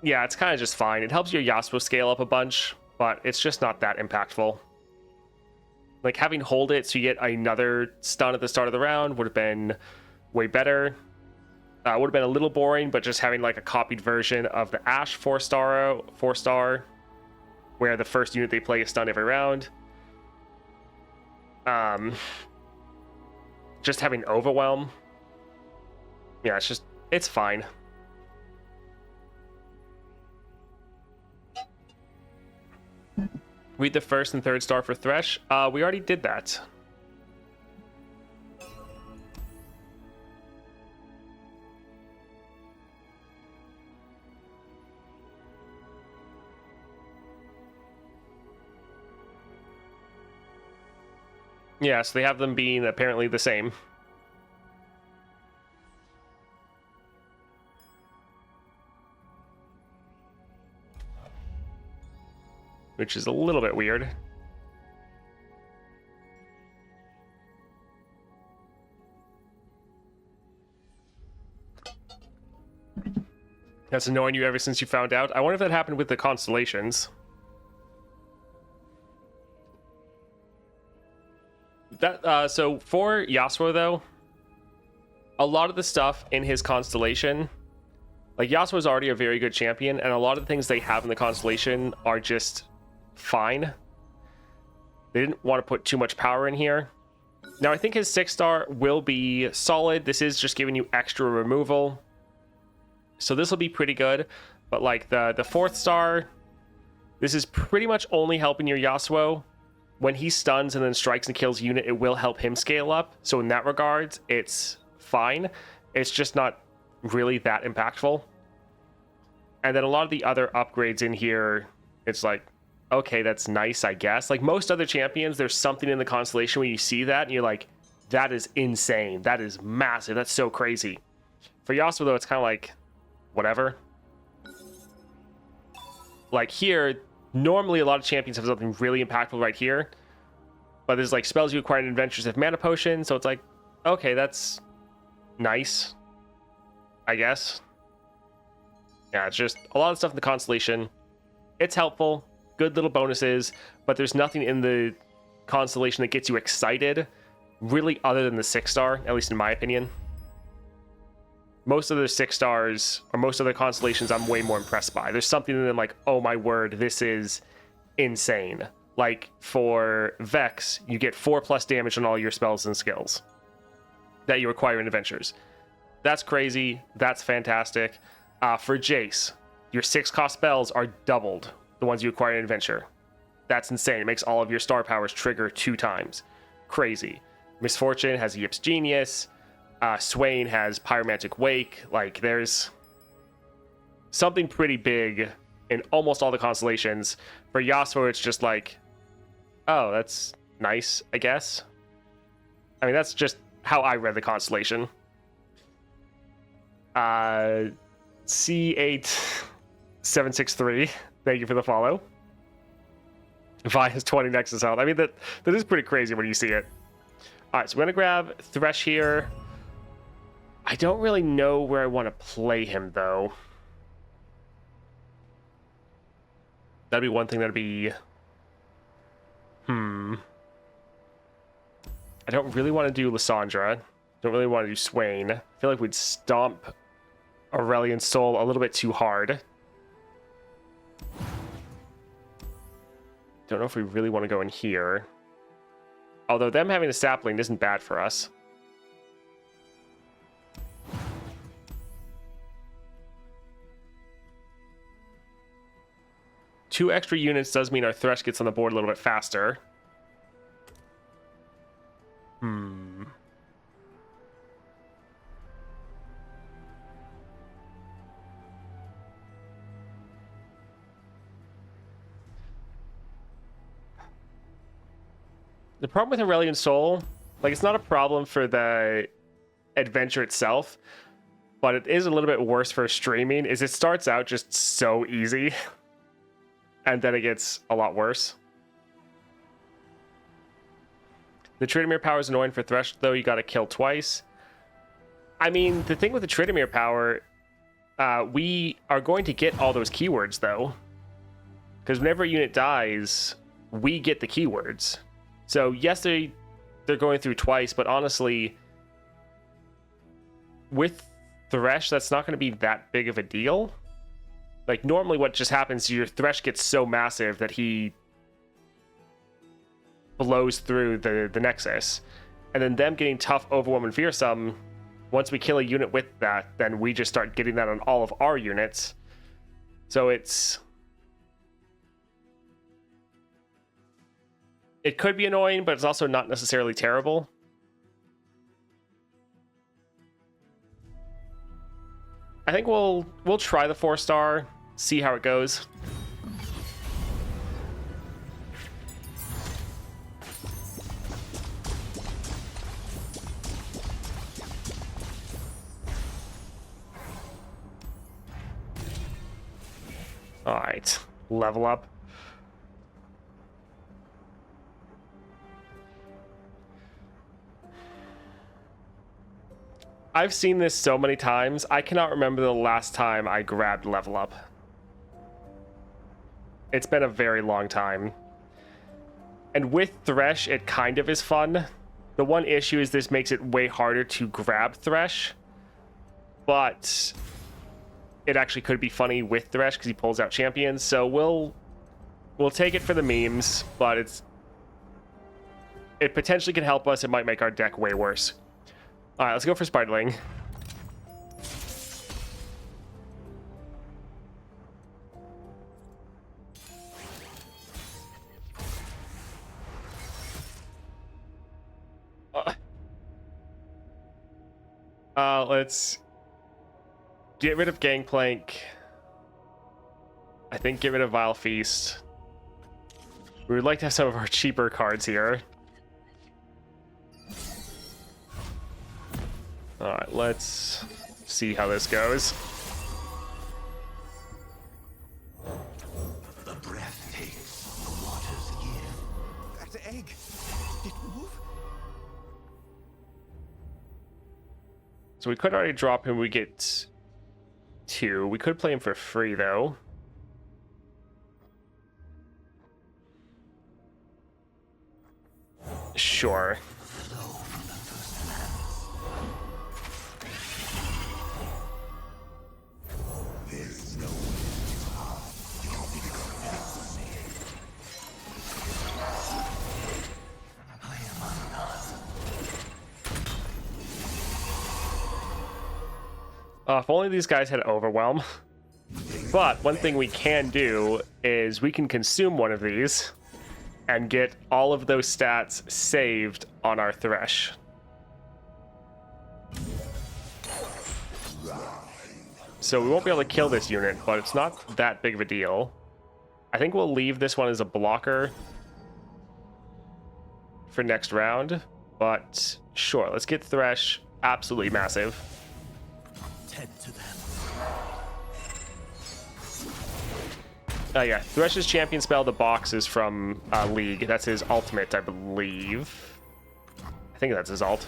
yeah, it's kind of just fine. It helps your Yasuo scale up a bunch, but it's just not that impactful. Like having hold it so you get another stun at the start of the round would have been way better. Would have been a little boring, but just having like a copied version of the Ashe 4-star, where the first unit they play is stunned every round. Just having Overwhelm. Yeah, it's fine. Read the 1st and 3rd star for Thresh. We already did that. Yeah, so they have them being apparently the same. Which is a little bit weird. That's annoying you ever since you found out. I wonder if that happened with the constellations. So for Yasuo though, a lot of the stuff in his constellation, like Yasuo is already a very good champion, and a lot of the things they have in the constellation are just fine. They didn't want to put too much power in here. Now I think his 6-star will be solid. This is just giving you extra removal, so this will be pretty good. But like the 4th star, this is pretty much only helping your Yasuo. When he stuns and then strikes and kills a unit, it will help him scale up. So in that regard, it's fine. It's just not really that impactful. And then a lot of the other upgrades in here, it's like, okay, that's nice, I guess. Like most other champions, there's something in the constellation when you see that and you're like, that is insane. That is massive. That's so crazy. For Yasuo though, it's kind of like, whatever. Like here, normally a lot of champions have something really impactful right here, but there's like spells you acquire in adventures have mana potion, so it's like, okay, that's nice, I guess. Yeah, it's just a lot of stuff in the constellation. It's helpful, good little bonuses, but there's nothing in the constellation that gets you excited, really, other than the 6-star, at least in my opinion. Most of the 6 stars, or most of the constellations, I'm way more impressed by. There's something in them like, oh my word, this is insane. Like for Vex, you get 4+ damage on all your spells and skills that you acquire in adventures. That's crazy. That's fantastic. For Jace, your 6-cost spells are doubled, the ones you acquire in adventure. That's insane. It makes all of your star powers trigger 2 times. Crazy. Misfortune has Yip's Genius. Swain has Pyromantic Wake. Like, there's something pretty big in almost all the constellations. For Yasuo, it's just like, oh, that's nice, I guess. I mean, that's just how I read the constellation. C8763, thank you for the follow. Vi has 20 Nexus health. I mean, that is pretty crazy when you see it. All right, so we're going to grab Thresh here. I don't really know where I want to play him, though. That'd be one thing that'd be... I don't really want to do Lysandra. Don't really want to do Swain. I feel like we'd stomp Aurelion Sol a little bit too hard. Don't know if we really want to go in here. Although them having a sapling isn't bad for us. Two extra units does mean our Thresh gets on the board a little bit faster. The problem with Aurelion Sol, like, it's not a problem for the adventure itself, but it is a little bit worse for streaming, is it starts out just so easy, and then it gets a lot worse. The Tryndamere power is annoying for Thresh, though. You gotta kill twice. I mean, the thing with the Tryndamere power, we are going to get all those keywords, though. Because whenever a unit dies, we get the keywords. So, yes, they're going through twice, but honestly, with Thresh, that's not going to be that big of a deal. Like, normally what just happens is your Thresh gets so massive that he blows through the Nexus. And then them getting tough, overwhelm, and fearsome, once we kill a unit with that, then we just start getting that on all of our units. So it could be annoying, but it's also not necessarily terrible. I think we'll try the 4-star, see how it goes. All right, level up. I've seen this so many times, I cannot remember the last time I grabbed level up. It's been a very long time. And with Thresh, it kind of is fun. The one issue is this makes it way harder to grab Thresh. But it actually could be funny with Thresh because he pulls out champions. So we'll take it for the memes, but it potentially can help us. It might make our deck way worse. All right, let's go for Spiderling. Let's get rid of Gangplank. I think get rid of Vile Feast. We would like to have some of our cheaper cards here. Alright, let's see how this goes. The breath takes, the waters give. That egg, did it move? So we could already drop him, we get 2. We could play him for free, though. Sure. If only these guys had Overwhelm. But one thing we can do is we can consume one of these and get all of those stats saved on our Thresh. So we won't be able to kill this unit, but it's not that big of a deal. I think we'll leave this one as a blocker for next round, but sure, let's get Thresh absolutely massive. Tend to them. Yeah, Thresh's champion spell, the box, is from League. That's his ultimate, I believe. I think that's his ult.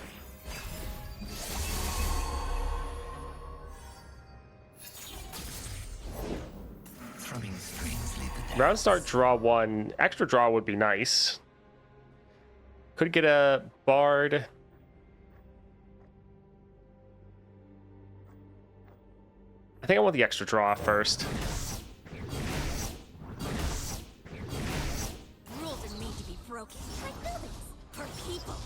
Thrumming strings lead the dance. Round start, draw one. Extra draw would be nice. Could get a Bard. I think I want the extra draw first. Rules are made to be broken. Like buildings. For people.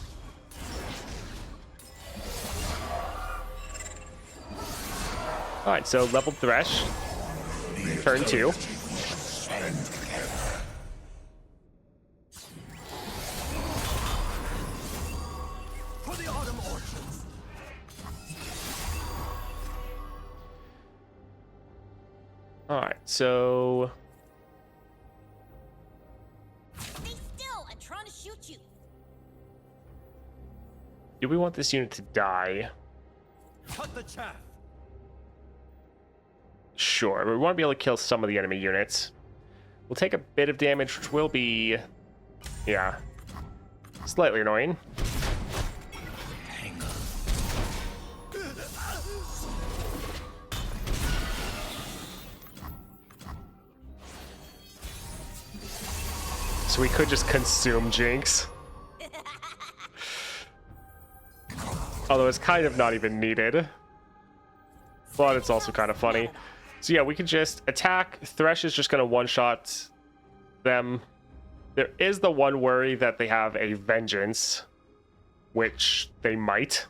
Alright, so leveled Thresh. Turn 2. For the autumn orchards. Alright, so Stay still. I'm trying to shoot you. do we want this unit to die? Cut the chaff. Sure, but we want to be able to kill some of the enemy units. We'll take a bit of damage, which will be, yeah, slightly annoying. Hang on. So we could just consume Jinx. Although it's kind of not even needed. But it's also kind of funny. So yeah, we can just attack. Thresh is just going to one-shot them. There is the one worry that they have a Vengeance, which they might.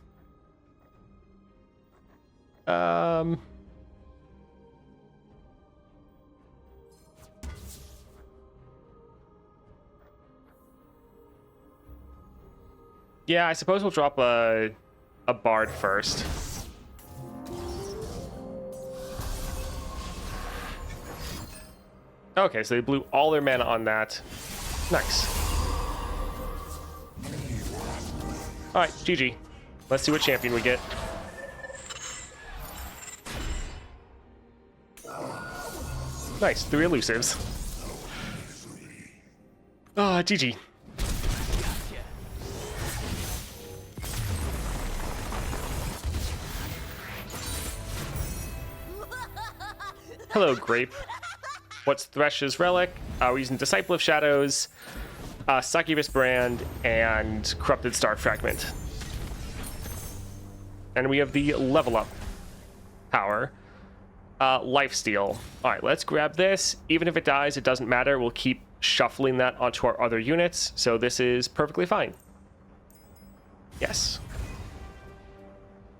Yeah, I suppose we'll drop a Bard first. Okay, so they blew all their mana on that. Nice. Alright, GG. Let's see what champion we get. Nice, 3 elusives. Ah, GG. Hello, Grape. What's Thresh's relic? We're using Disciple of Shadows, Succubus Brand, and Corrupted Star Fragment. And we have the level up power. Lifesteal. Alright, let's grab this. Even if it dies, it doesn't matter. We'll keep shuffling that onto our other units. So this is perfectly fine. Yes.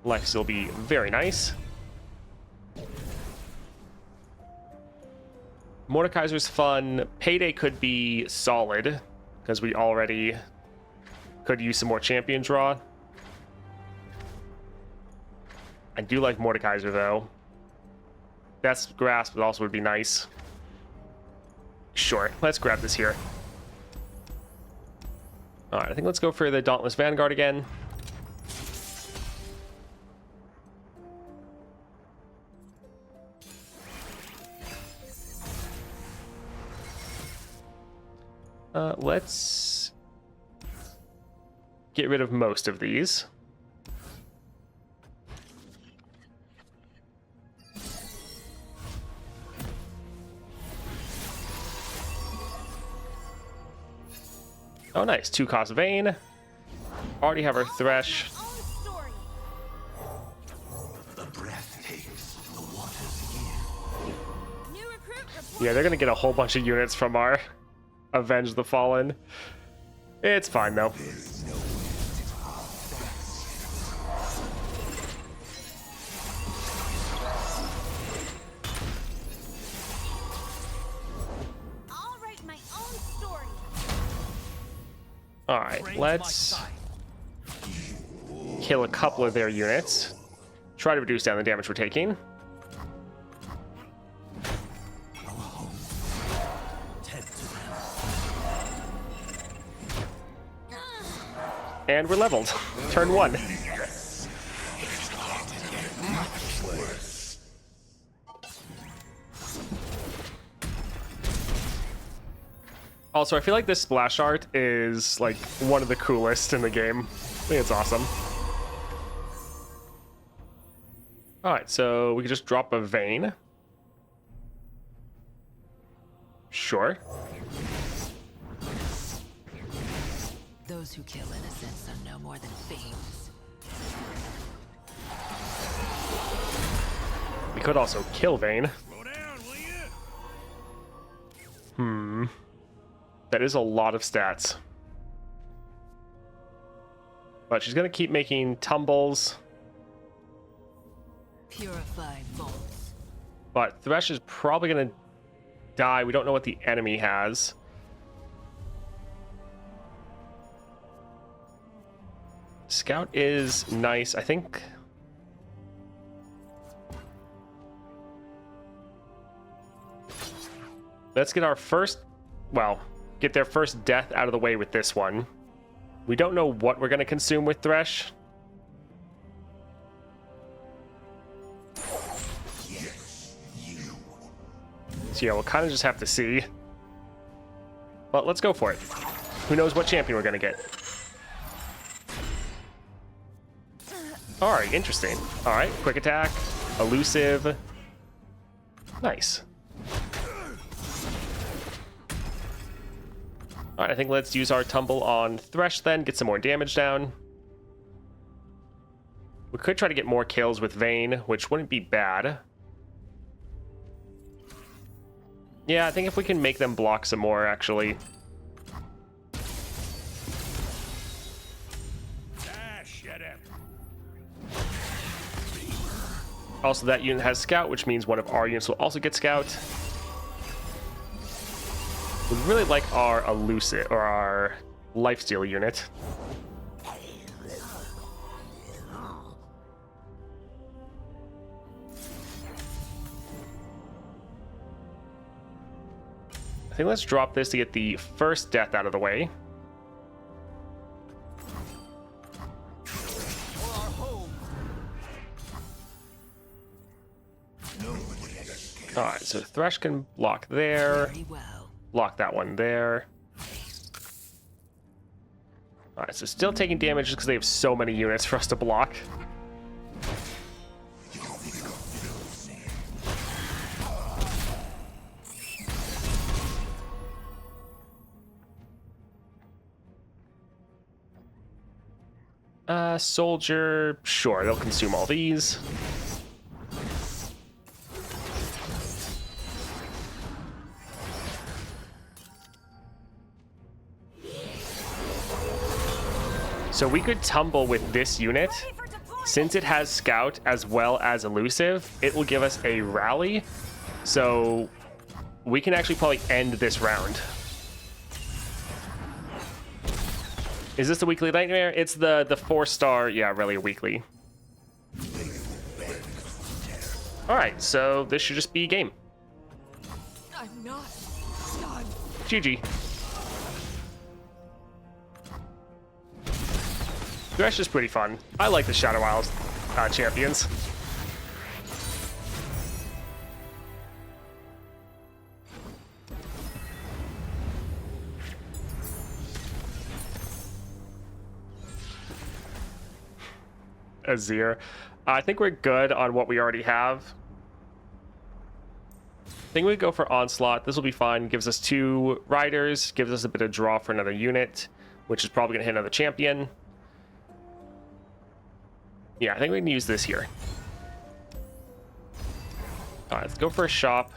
Lifesteal will be very nice. Mordekaiser's fun. Payday could be solid, because we already could use some more champion draw. I do like Mordekaiser, though. Best Grasp also would be nice. Sure, let's grab this here. Alright, I think let's go for the Dauntless Vanguard again. Let's get rid of most of these. Oh, nice. 2 cost Vayne. Already have our Thresh. The breath takes, the waters give. Yeah, they're gonna get a whole bunch of units from our Avenge the Fallen. It's fine, though. I'll write my own story. Alright, let's kill a couple of their units. Try to reduce down the damage we're taking. And we're leveled. Turn 1. Also, I feel like this splash art is like one of the coolest in the game. I think it's awesome. Alright, so we can just drop a vein. Sure. Those who kill innocents are no more than fiends. We could also kill Vayne. Slow down, will you? That is a lot of stats. But she's going to keep making tumbles. Purified bolts. But Thresh is probably going to die. We don't know what the enemy has. Scout is nice. I think... Let's get our first... Well, get their first death out of the way with this one. We don't know what we're going to consume with Thresh. So yeah, we'll kind of just have to see. But let's go for it. Who knows what champion we're going to get. Alright, interesting. Alright, quick attack. Elusive. Nice. Alright, I think let's use our tumble on Thresh then, get some more damage down. We could try to get more kills with Vayne, which wouldn't be bad. Yeah, I think if we can make them block some more, actually. Also, that unit has Scout, which means one of our units will also get Scout. We really like our Elusive, or our Lifesteal unit. I think let's drop this to get the first death out of the way. Alright, so Thresh can block there. Very well. Block that one there. Alright, so still taking damage just because they have so many units for us to block. Soldier, sure, they'll consume all these. So we could tumble with this unit. Since it has Scout as well as Elusive, it will give us a rally. So we can actually probably end this round. Is this a weekly nightmare? It's the 4-star, yeah, really a weekly. Alright, so this should just be game. I'm not done. GG. Thresh is pretty fun. I like the Shadow Isles champions. Azir. I think we're good on what we already have. I think we go for Onslaught. This will be fine. Gives us 2 riders. Gives us a bit of draw for another unit, which is probably going to hit another champion. Yeah, I think we can use this here. Alright, let's go for a shop.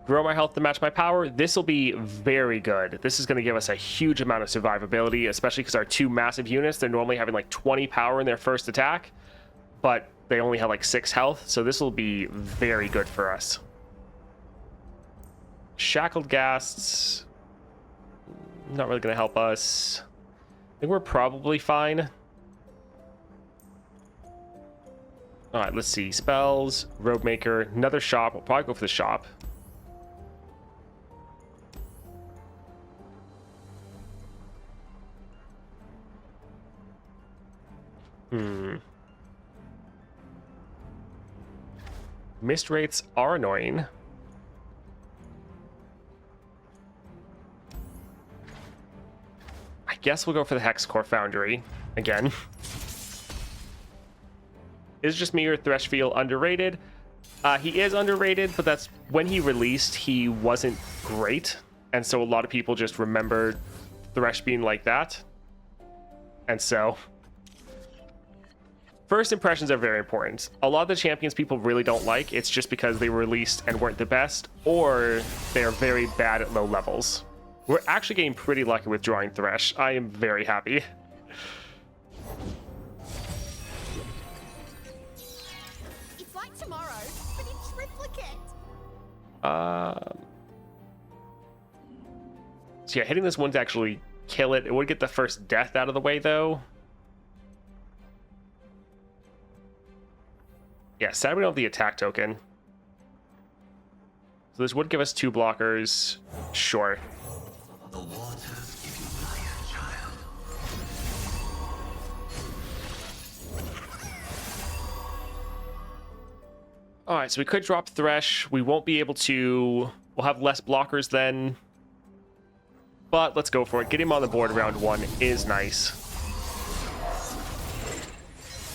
Grow my health to match my power. This will be very good. This is going to give us a huge amount of survivability, especially because our 2 massive units, they're normally having like 20 power in their first attack, but they only have like 6 health, so this will be very good for us. Shackled Ghasts, not really going to help us. I think we're probably fine. Alright, let's see. Spells, Robe Maker, another shop. We'll probably go for the shop. Mist rates are annoying. I guess we'll go for the Hex Core Foundry again. Is just me or Thresh feel underrated? He is underrated, but that's when he released, he wasn't great. And so a lot of people just remembered Thresh being like that. And so first impressions are very important. A lot of the champions people really don't like, it's just because they were released and weren't the best, or they're very bad at low levels. We're actually getting pretty lucky with drawing Thresh. I am very happy. It's like tomorrow, but in triplicate. So yeah, hitting this one to actually kill it. It would get the first death out of the way, though. Yeah, sad we don't have the attack token. So this would give us 2 blockers. Sure. The waters give you life, child. Alright, so we could drop Thresh. We won't be able to... We'll have less blockers then. But let's go for it. Getting him on the board round 1 is nice.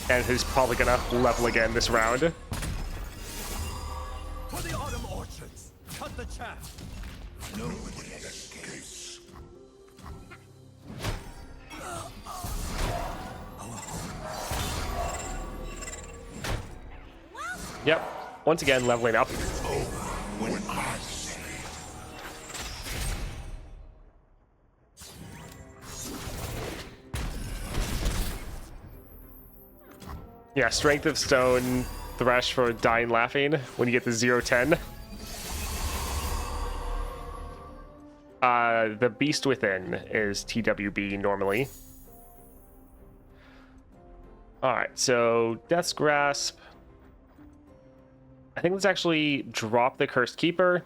And he's probably gonna level again this round. For the autumn orchards, cut the chaff. Nobody escapes. Yep. Once again, leveling up. When I say Yeah, Strength of Stone, Thresh for dying laughing when you get the 0-10. The Beast Within is TWB normally. Alright, so Death's Grasp. I think let's actually drop the Cursed Keeper.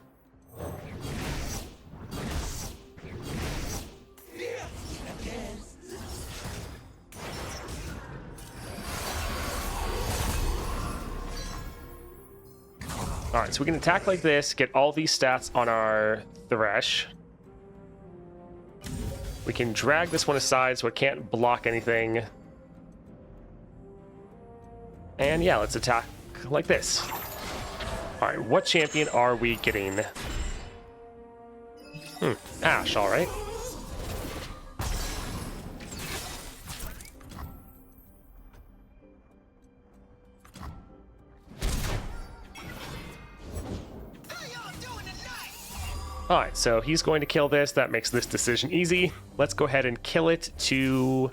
Alright, so we can attack like this, get all these stats on our Thresh. We can drag this one aside so it can't block anything. And yeah, let's attack like this. Alright, what champion are we getting? Ashe, alright. Alright, so he's going to kill this. That makes this decision easy. Let's go ahead and kill it to...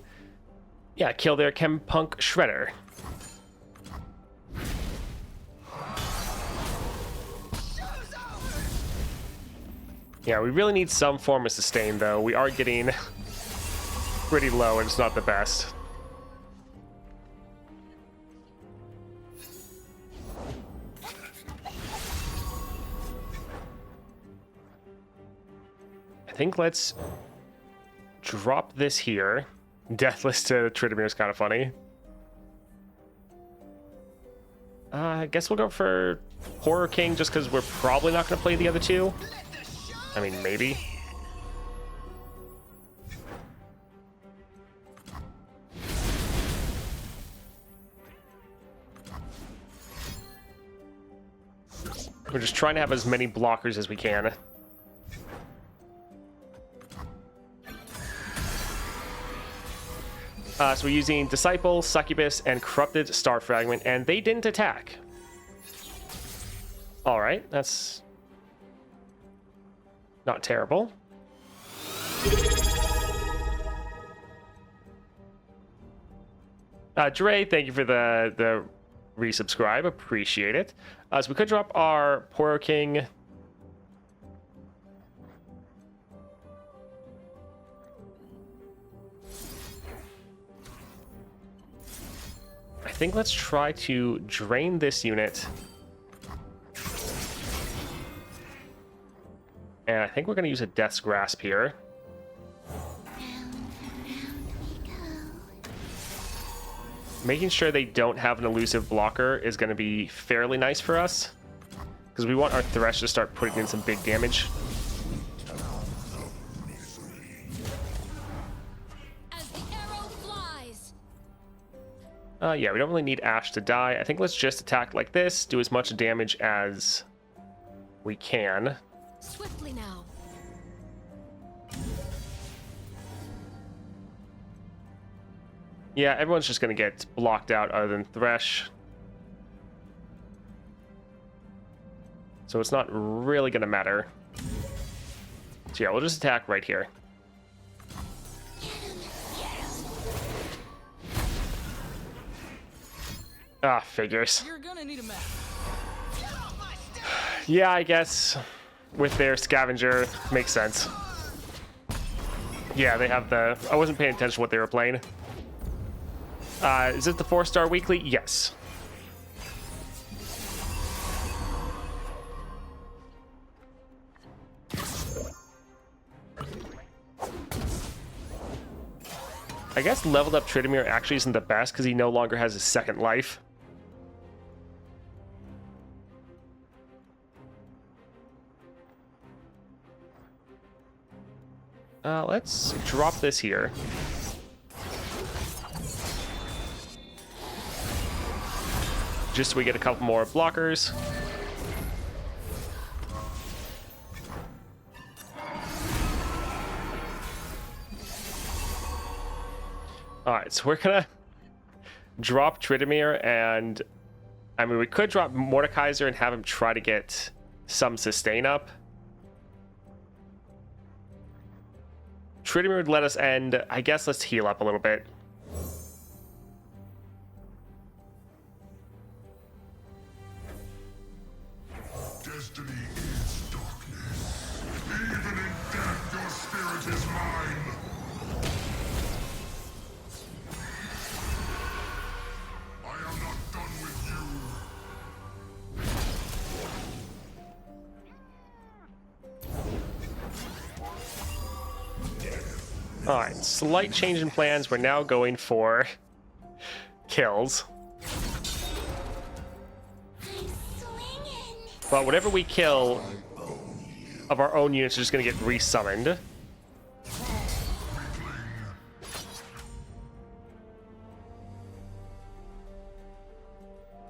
Yeah, kill their Chempunk Shredder. Yeah, we really need some form of sustain, though. We are getting pretty low, and it's not the best. I think let's drop this here. Deathless to Tryndamere is kind of funny. I guess we'll go for Horror King just because we're probably not going to play the other two. I mean, maybe. We're just trying to have as many blockers as we can. So we're using Disciple, Succubus, and Corrupted Star Fragment, and they didn't attack. Alright, that's not terrible. Dre, thank you for the resubscribe. Appreciate it. So we could drop our Horror King. I think let's try to drain this unit. And I think we're going to use a Death's Grasp here. Making sure they don't have an elusive blocker is going to be fairly nice for us, because we want our Thresh to start putting in some big damage. As the arrow flies. Yeah, we don't really need Ash to die. I think let's just attack like this, do as much damage as we can. Swiftly now. Yeah, everyone's just going to get blocked out other than Thresh. So it's not really going to matter. So yeah, we'll just attack right here. Ah, figures. You're gonna need a map. Yeah, I guess with their scavenger, makes sense. Yeah, they have the... I wasn't paying attention to what they were playing. Is it the 4-star weekly? Yes. I guess leveled up Tryndamere actually isn't the best because he no longer has his second life. Let's drop this here. Just so we get a couple more blockers. Alright, so we're gonna drop Tryndamere, and I mean, we could drop Mordekaiser and have him try to get some sustain up. Tryndamere would let us end. I guess let's heal up a little bit. Destiny is darkness. Even in death, your spirit is mine. I am not done with you. Alright, slight change in plans. We're now going for kills. But whatever we kill of our own units are just going to get resummoned.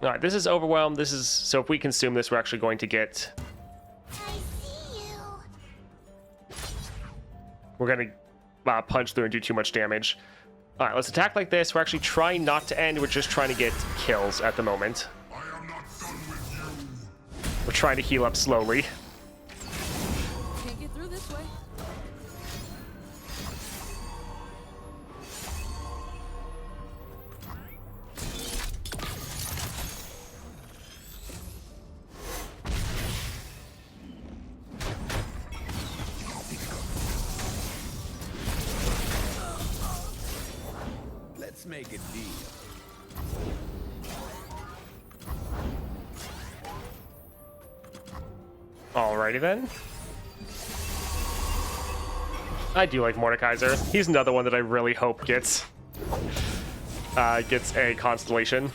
Alright, this is overwhelmed. This is... So if we consume this, we're actually going to get... We're going to punch through and do too much damage. Alright, let's attack like this. We're actually trying not to end. We're just trying to get kills at the moment. I am not done with you. We're trying to heal up slowly. Can't get through this way. Let's make a deal. Alrighty then. I do like Mordekaiser. He's another one that I really hope gets a constellation.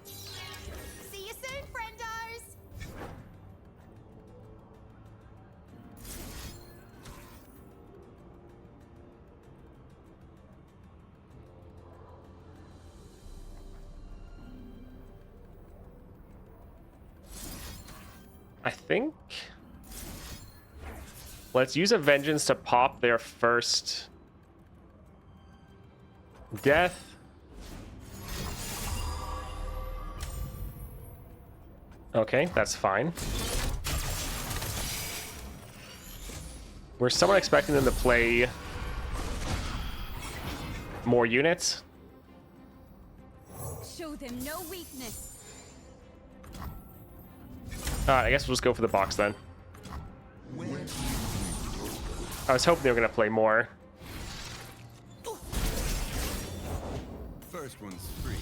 See you soon, friendars. I think... Let's use a Vengeance to pop their first death. Okay, that's fine. We're somewhat expecting them to play more units. Show them no weakness. Alright, I guess we'll just go for the box then. I was hoping they were going to play more. First one's free.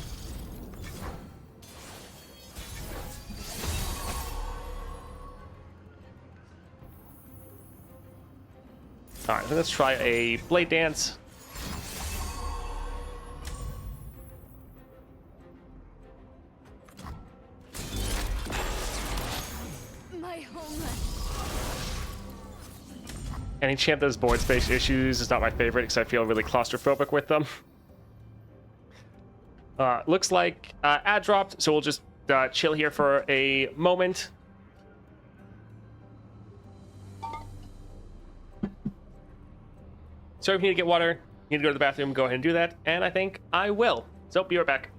Alright, so let's try a Blade Dance. Any champ that has board space issues is not my favorite because I feel really claustrophobic with them. Looks like ad dropped, so we'll just chill here for a moment. So if you need to get water, you need to go to the bathroom, go ahead and do that, and I think I will. So be right back.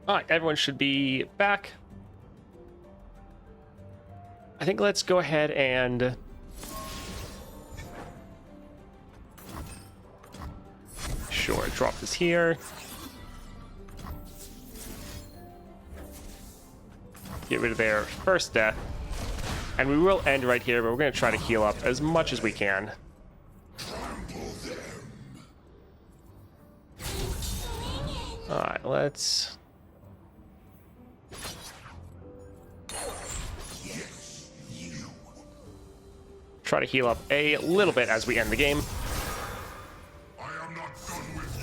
All right, everyone should be back. I think let's go ahead and sure, drop this here. Get rid of their first death. And we will end right here, but we're going to try to heal up as much as we can. All right, let's try to heal up a little bit as we end the game. I am not done with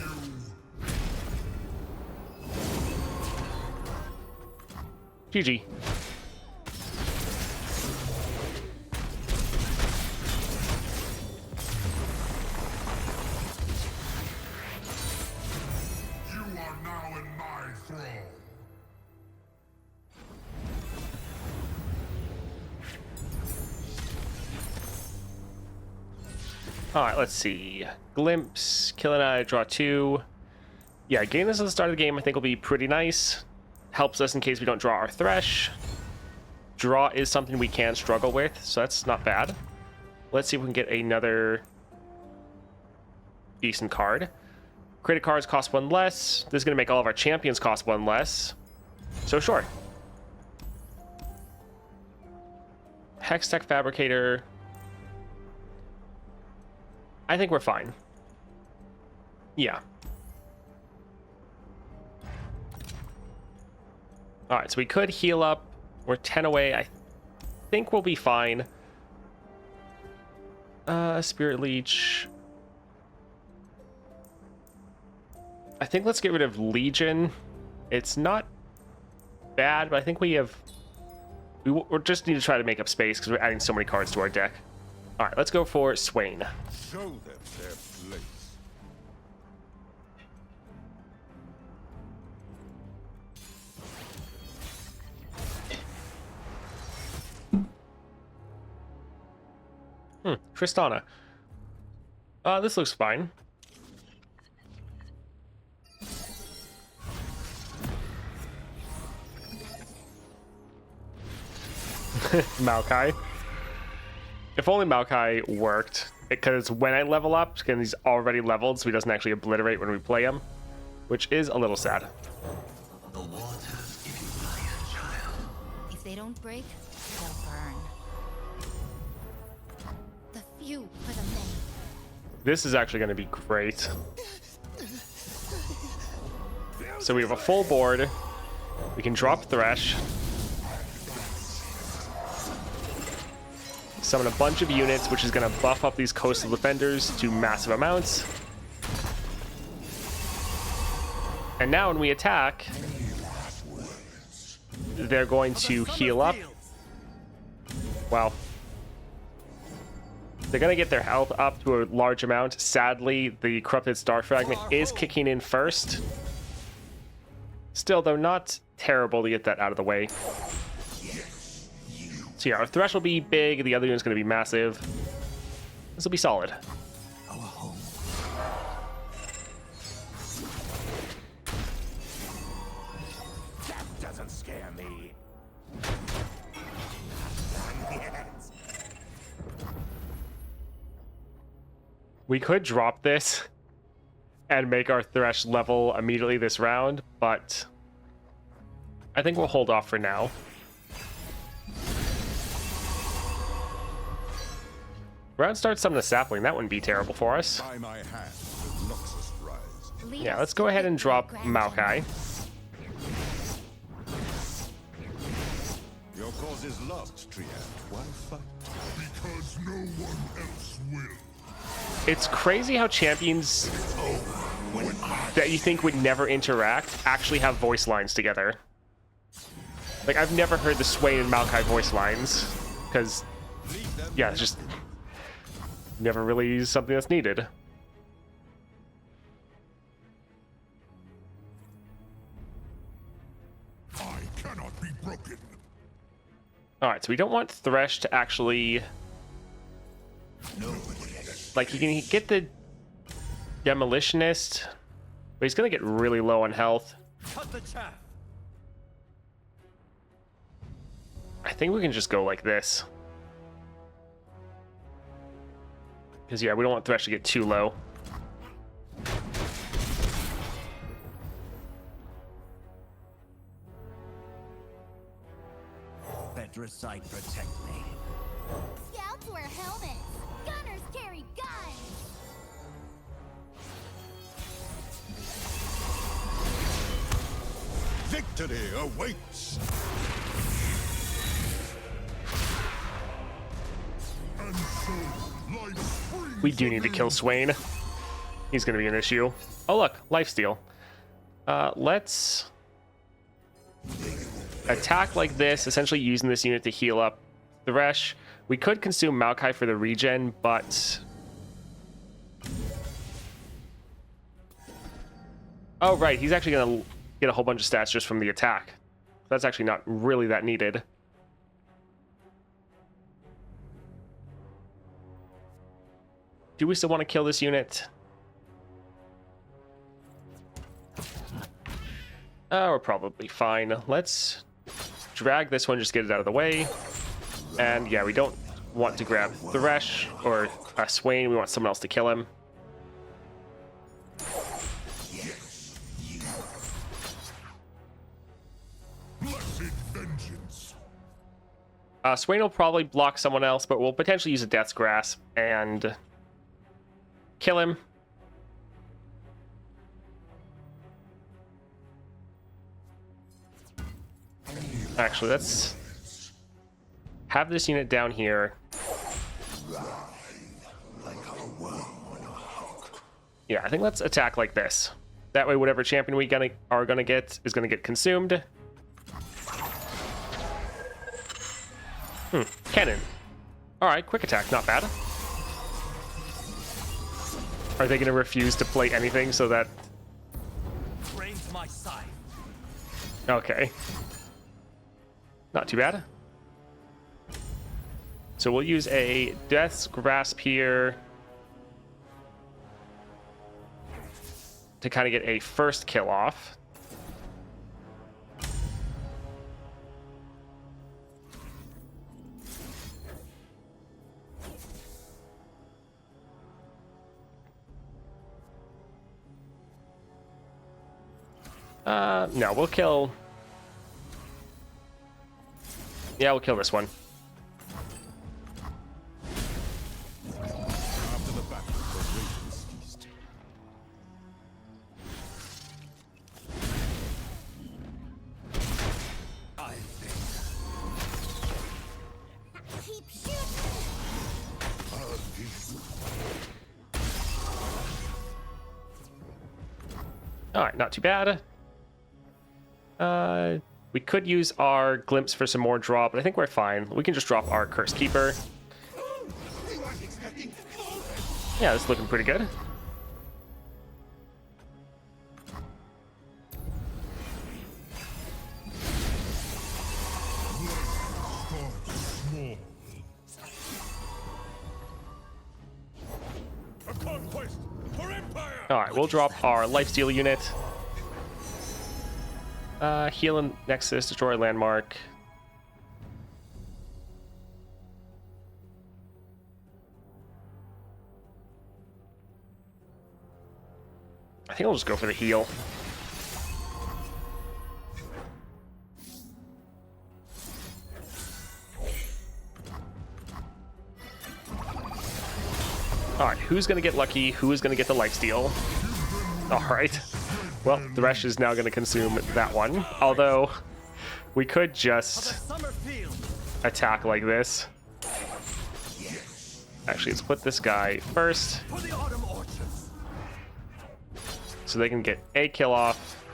you. GG. You are now in my thrall. All right, let's see. Glimpse, kill an eye, draw 2. Yeah, getting this at the start of the game I think will be pretty nice. Helps us in case we don't draw our Thresh. Draw is something we can struggle with, so that's not bad. Let's see if we can get another decent card. Created cards cost 1 less. This is going to make all of our champions cost 1 less. So sure. Hextech Fabricator. I think we're fine. Yeah. All right, so we could heal up. We're 10 away. I think we'll be fine. Spirit Leech. I think let's get rid of Legion. It's not bad, but I think we just need to try to make up space because we're adding so many cards to our deck. All right, let's go for Swain. Show them their place. Tristana. This looks fine. Maokai. If only Maokai worked, because when I level up, because he's already leveled, so he doesn't actually obliterate when we play him, which is a little sad. The waters give you life, child. If they don't break, they'll burn. The few for the many. This is actually going to be great. So we have a full board. We can drop Thresh. Summon a bunch of units, which is going to buff up these coastal defenders to massive amounts. And now when we attack, they're going to heal up. Well, they're going to get their health up to a large amount. Sadly, the Corrupted Star Fragment is kicking in first. Still, though, not terrible to get that out of the way. So yeah, our Thresh will be big, the other unit's going to be massive. This will be solid. Our home. That doesn't scare me. Yes. We could drop this and make our Thresh level immediately this round, but I think we'll hold off for now. Round starts summoning a sapling. That wouldn't be terrible for us. By my hand, the Noxus rise. Yeah, let's go ahead and drop Maokai. Your cause is lost, Triad. Why fight? Because no one else will. It's crazy how champions that you think would never interact actually have voice lines together. Like, I've never heard the Swain and Maokai voice lines, because, yeah, it's just never really something that's needed. I cannot be broken. Alright, so we don't want Thresh to actually... Like, he can get the Demolitionist, but he's gonna get really low on health. Cut the chaff. I think we can just go like this. Because, yeah, we don't want Thresh to get too low. Better sight protect me. Scouts wear helmets. Gunners carry guns. Victory awaits. And so, life springs We do need to kill anew. Swain. He's going to be an issue. Oh, look, lifesteal. Let's attack like this, essentially using this unit to heal up Thresh. We could consume Maokai for the regen, but... Oh, right, he's actually going to get a whole bunch of stats just from the attack. That's actually not really that needed. Do we still want to kill this unit? Oh, we're probably fine. Let's drag this one, just get it out of the way. And yeah, we don't want to grab Thresh or Swain. We want someone else to kill him. Blessed vengeance. Swain will probably block someone else, but we'll potentially use a Death's Grasp and kill him. Actually, let's have this unit down here. Yeah, I think let's attack like this. That way, whatever champion we are gonna get is gonna get consumed. Cannon. All right, quick attack, not bad. Are they gonna refuse to play anything so that? Rains my side. Okay. Not too bad. So we'll use a Death's Grasp here to kind of get a first kill off. No, we'll kill... Yeah, we'll kill this one. After the battle, the ravens feast. I think Keep shooting. Alright, not too bad. We could use our Glimpse for some more draw, but I think we're fine. We can just drop our Cursed Keeper. Yeah, this is looking pretty good. Start small. Alright, we'll drop our lifesteal unit. Heal in Nexus, destroy landmark. I think I'll just go for the heal. Alright, who's gonna get lucky? Who is gonna get the lifesteal? Alright. Well, Thresh is now gonna consume that one. Although, we could just attack like this. Actually, let's put this guy first. So they can get a kill off.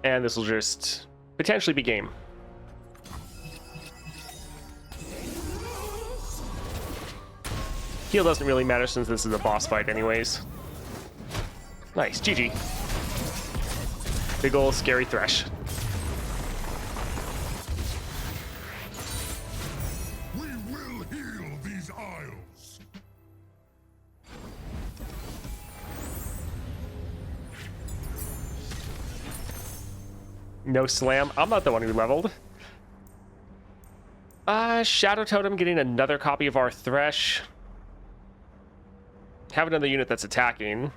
And this will just potentially be game. Heal doesn't really matter since this is a boss fight anyways. Nice, GG. Big ol' scary Thresh. We will heal these isles. No slam. I'm not the one who leveled. Shadow Totem getting another copy of our Thresh. Have another unit that's attacking.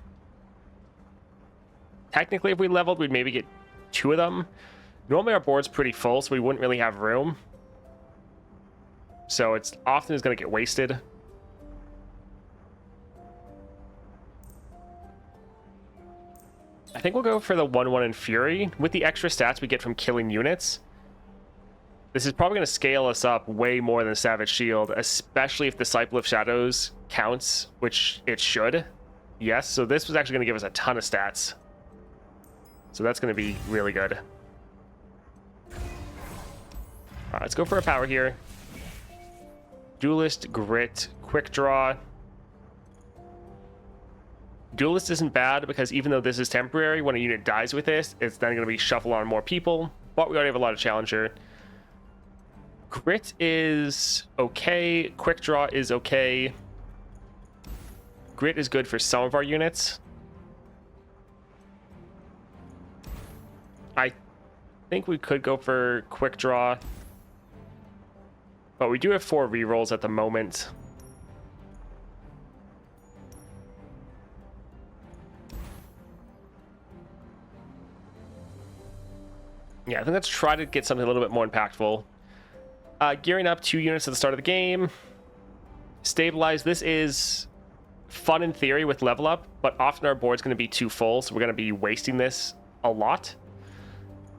Technically, if we leveled, we'd maybe get 2 of them. Normally, our board's pretty full, so we wouldn't really have room. So it's often is going to get wasted. I think we'll go for the 1/1 in Fury. With the extra stats we get from killing units, this is probably going to scale us up way more than Savage Shield, especially if Disciple of Shadows counts, which it should. Yes, so this was actually going to give us a ton of stats. So that's going to be really good. All right, let's go for a power here. Duelist, Grit, Quick Draw. Duelist isn't bad because even though this is temporary, when a unit dies with this, it's then going to be shuffle on more people. But we already have a lot of Challenger. Grit is okay. Quick Draw is okay. Grit is good for some of our units. I think we could go for Quick Draw. But we do have 4 rerolls at the moment. Yeah, I think let's try to get something a little bit more impactful. Gearing up 2 units at the start of the game. Stabilize. This is fun in theory with level up, but often our board's going to be too full, so we're going to be wasting this a lot.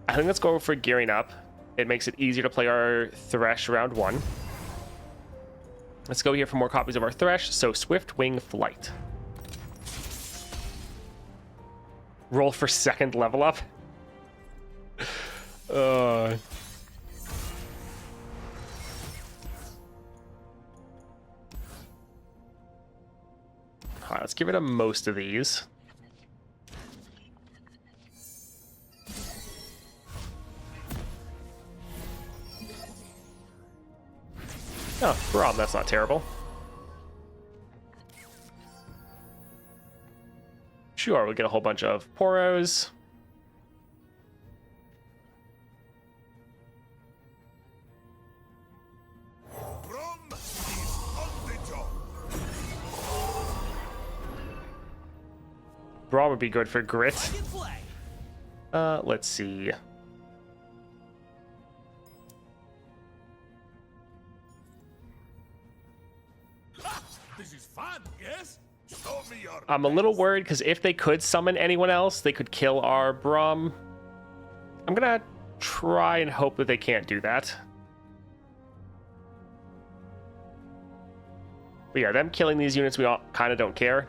I think let's go for gearing up. It makes it easier to play our Thresh round 1. Let's go here for more copies of our Thresh. So Swift Wing Flight. Roll for 2nd level up. All right, let's get rid of most of these. Oh, Braum, that's not terrible. Sure, we'll get a whole bunch of Poros. Braum would be good for Grit. Let's see. This is fun, yes? Show me your I'm a little worried because if they could summon anyone else, they could kill our Braum. I'm gonna try and hope that they can't do that. But yeah, them killing these units, we all kind of don't care.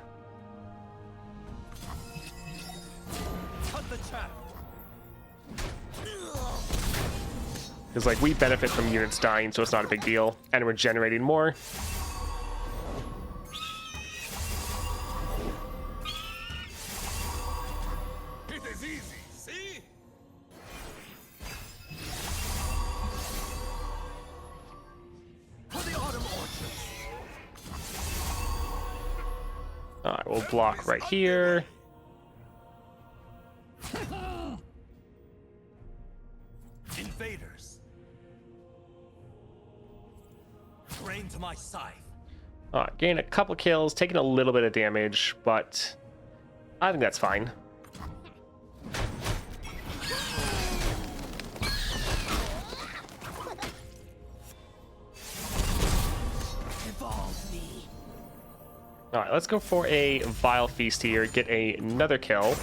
Because, like, we benefit from units dying, so it's not a big deal. And we're generating more. It is easy, see? For the autumn orchards. Alright, we'll We'll block right here. Invaders. Train to my scythe. Alright, gain a couple kills, taking a little bit of damage, but I think that's fine. Evolve me. Alright, let's go for a Vile Feast here, get another kill.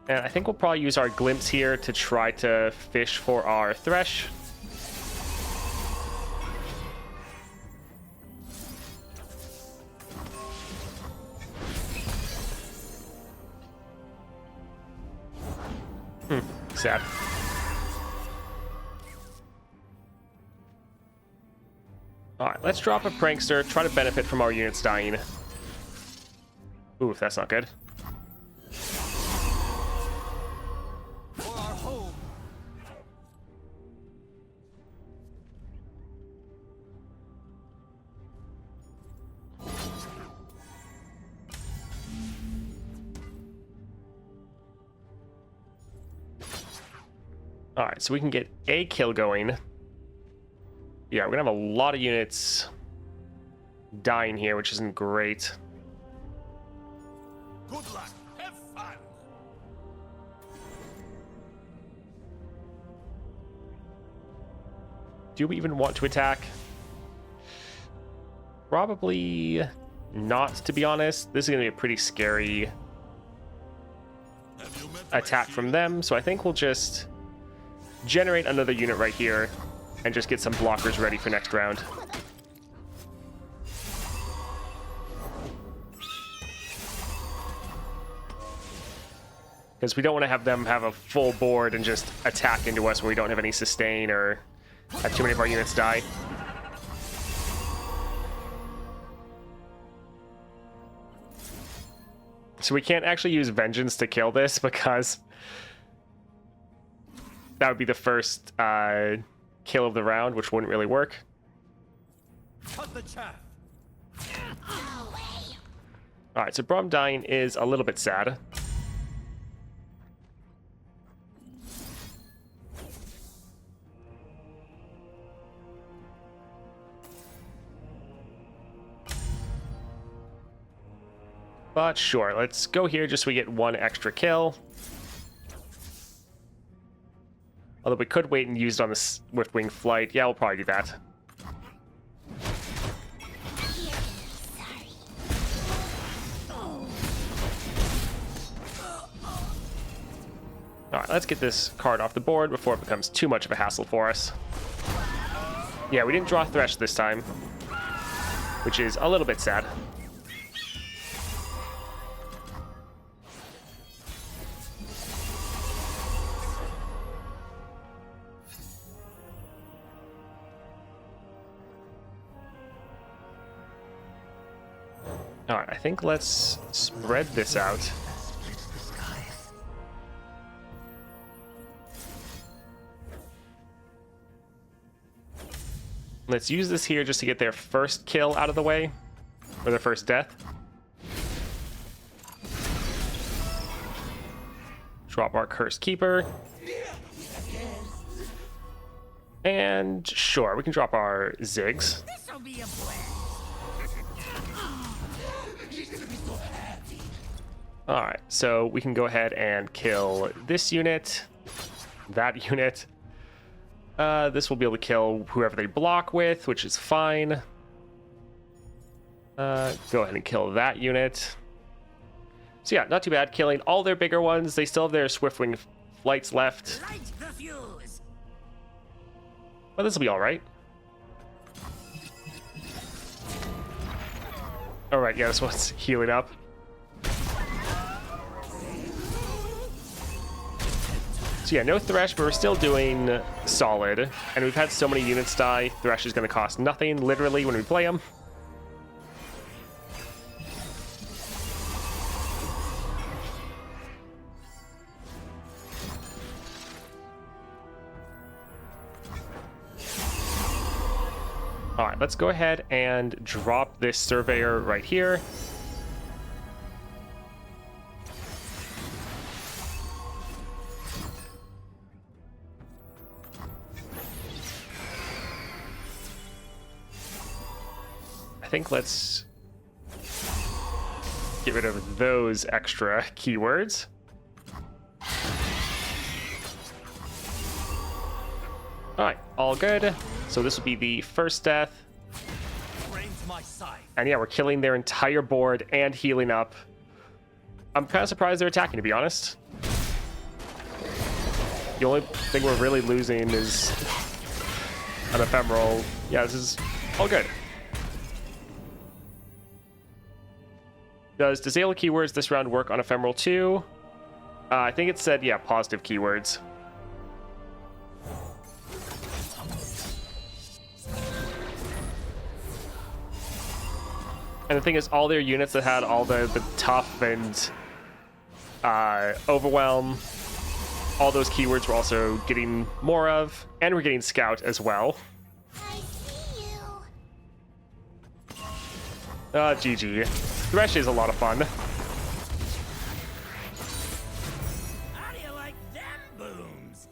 And I think we'll probably use our Glimpse here to try to fish for our Thresh. Sad. Alright, let's drop a Prankster, try to benefit from our units dying. Ooh, that's not good. For our home. Alright, so we can get a kill going. Yeah, we're gonna have a lot of units dying here, which isn't great. Good luck. Have fun. Do we even want to attack? Probably not, to be honest. This is gonna be a pretty scary Have you met my attack from them, so I think we'll just generate another unit right here and just get some blockers ready for next round. Because we don't want to have them have a full board and just attack into us when we don't have any sustain or have too many of our units die. So we can't actually use Vengeance to kill this because that would be the first kill of the round, which wouldn't really work. Cut the chaff. Alright, so Brom dying is a little bit sad. But sure, let's go here just so we get one extra kill. Although we could wait and use it on the Swiftwing Flight. Yeah, we'll probably do that. Alright, let's get this card off the board before it becomes too much of a hassle for us. Yeah, we didn't draw Thresh this time, which is a little bit sad. Alright, I think let's spread this out. Let's use this here just to get their first kill out of the way, or their first death. Drop our Cursed Keeper. And sure, we can drop our Ziggs. This'll be a blast. Alright, so we can go ahead and kill this unit, that unit. This will be able to kill whoever they block with, which is fine. Go ahead and kill that unit. So yeah, not too bad. Killing all their bigger ones. They still have their Swiftwing Flights left. Light the fuse. But this will be alright. Alright, yeah, this one's healing up. So yeah, no Thresh, but we're still doing solid. And we've had so many units die, Thresh is going to cost nothing, literally, when we play him. All right, let's go ahead and drop this surveyor right here. I think let's get rid of those extra keywords. All right, all good. So this will be the first death. And yeah, we're killing their entire board and healing up. I'm kind of surprised they're attacking, to be honest. The only thing we're really losing is an ephemeral. Yeah, this is all good. Does disable keywords this round work on ephemeral too? I think it said, yeah, positive keywords. And the thing is, all their units that had all the tough and overwhelm, all those keywords we're also getting more of, and we're getting scout as well. I see you. GG. Thresh is a lot of fun. How do you like them booms?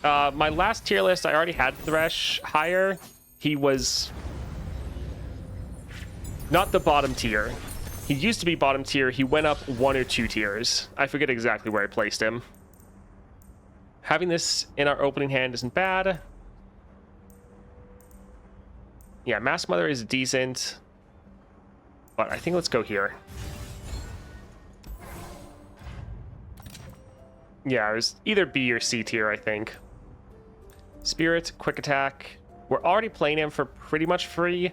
My last tier list, I already had Thresh higher. He was not the bottom tier. He used to be bottom tier. He went up 1 or 2 tiers. I forget exactly where I placed him. Having this in our opening hand isn't bad. Yeah, Mask Mother is decent. But I think let's go here. Yeah, it was either B or C tier, I think. Spirit, Quick Attack. We're already playing him for pretty much free.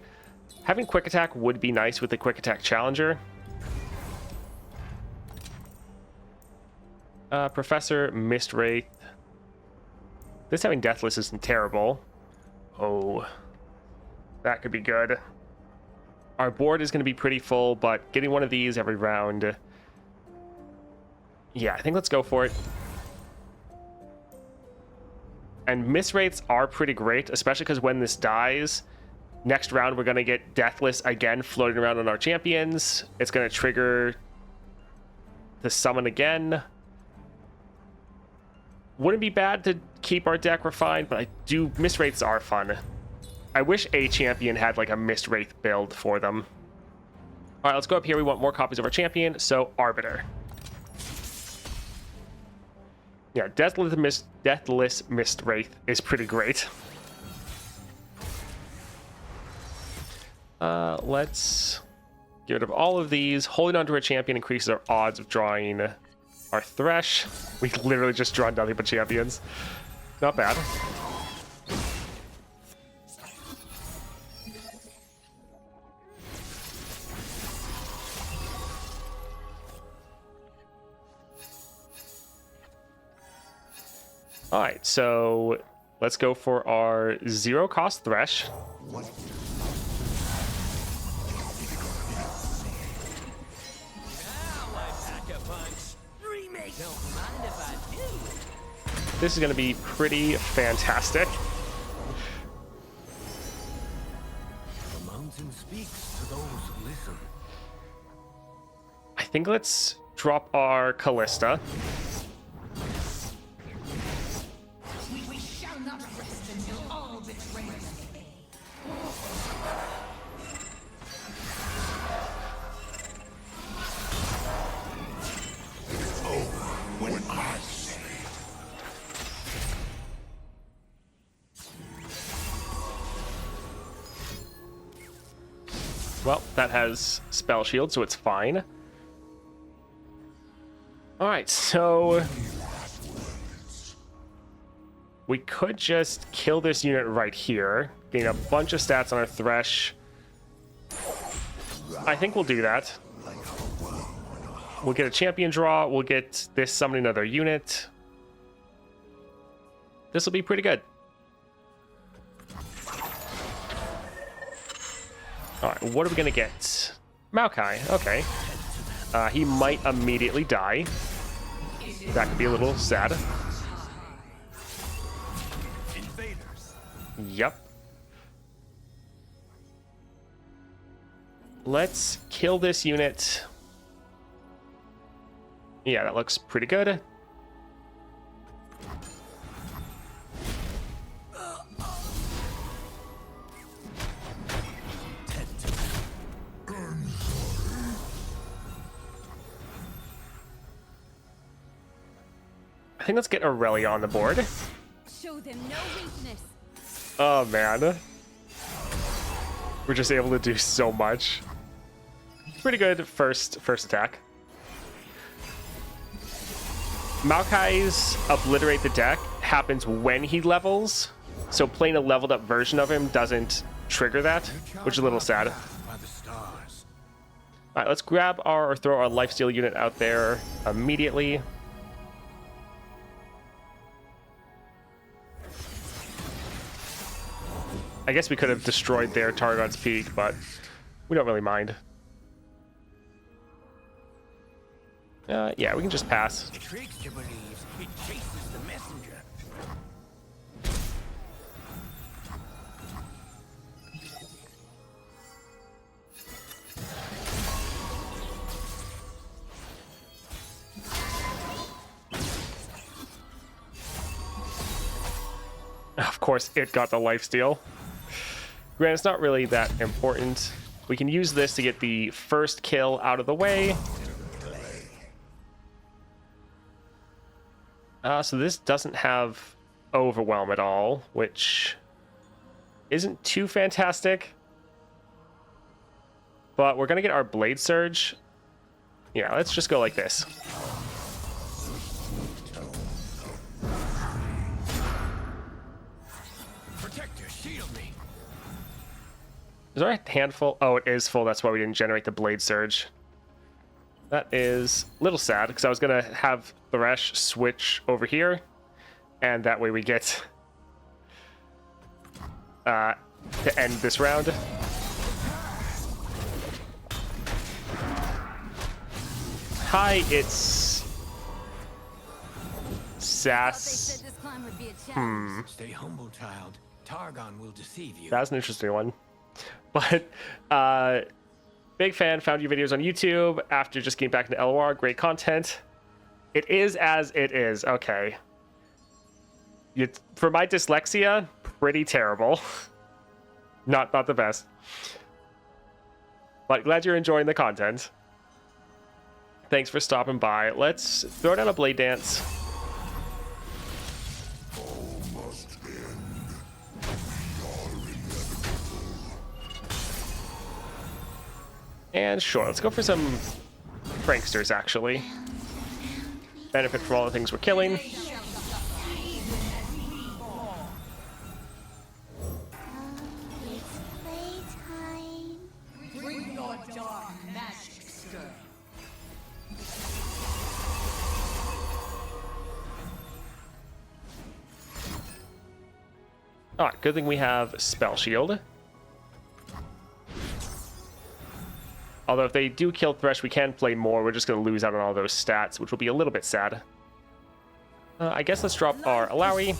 Having Quick Attack would be nice with the Quick Attack Challenger. Professor, Mist Wraith. This having Deathless isn't terrible. Oh, that could be good. Our board is going to be pretty full, but getting one of these every round. Yeah, I think let's go for it. And Mist Wraiths are pretty great, especially because when this dies, next round we're going to get Deathless again floating around on our champions. It's going to trigger the summon again. Wouldn't be bad to keep our deck refined, but Mist Wraiths are fun. I wish a champion had like a Mist Wraith build for them. All right, let's go up here. We want more copies of our champion, so Arbiter. Yeah, Deathless Mist Wraith is pretty great. Let's get rid of all of these. Holding on to our champion increases our odds of drawing our Thresh. We literally just drawn nothing but champions. Not bad. All right, so let's go for our 0-cost Thresh. This is going to be pretty fantastic. The mountain speaks to those who listen. I think let's drop our Callista. We shall not rest until all betrayers pay. When I say Well, that has Spell Shield, so it's fine. All right, so we could just kill this unit right here, gain a bunch of stats on our Thresh. I think we'll do that. We'll get a champion draw. We'll get this summoning another unit. This will be pretty good. All right, what are we going to get? Maokai, okay. He might immediately die. That could be a little sad. Invaders. Yep. let's kill this unit. Yeah, that looks pretty good. I think let's get Aurelia on the board. Show them no weakness. Oh man. We're just able to do so much. Pretty good first attack. Maokai's Obliterate the Deck happens when he levels, so playing a leveled up version of him doesn't trigger that, which is a little sad. Alright, let's grab or throw our lifesteal unit out there immediately. I guess we could have destroyed their Targon's Peak, but we don't really mind. Yeah, we can just pass. It tricks you believes. It chases the messenger. Of course, it got the lifesteal. Granted, it's not really that important. We can use this to get the first kill out of the way. So this doesn't have Overwhelm at all, which isn't too fantastic. But we're going to get our Blade Surge. Yeah, let's just go like this. Protector, shield me. Is our hand full? Oh, it is full. That's why we didn't generate the Blade Surge. That is a little sad, because I was going to have Thresh switch over here, and that way we get to end this round. Hi, it's Sass. Stay humble, child. Targon will deceive you. That's an interesting one. But big fan, found your videos on YouTube after just getting back into LOR. Great content. It is as it is. Okay. For my dyslexia, pretty terrible. Not the best. But glad you're enjoying the content. Thanks for stopping by. Let's throw down a Blade Dance. And sure, let's go for some pranksters, actually. Benefit from all the things we're killing. Bring your dark magic, stir. Alright, good thing we have Spell Shield. Although if they do kill Thresh, we can play more. We're just going to lose out on all those stats, which will be a little bit sad. I guess let's drop our Alawi.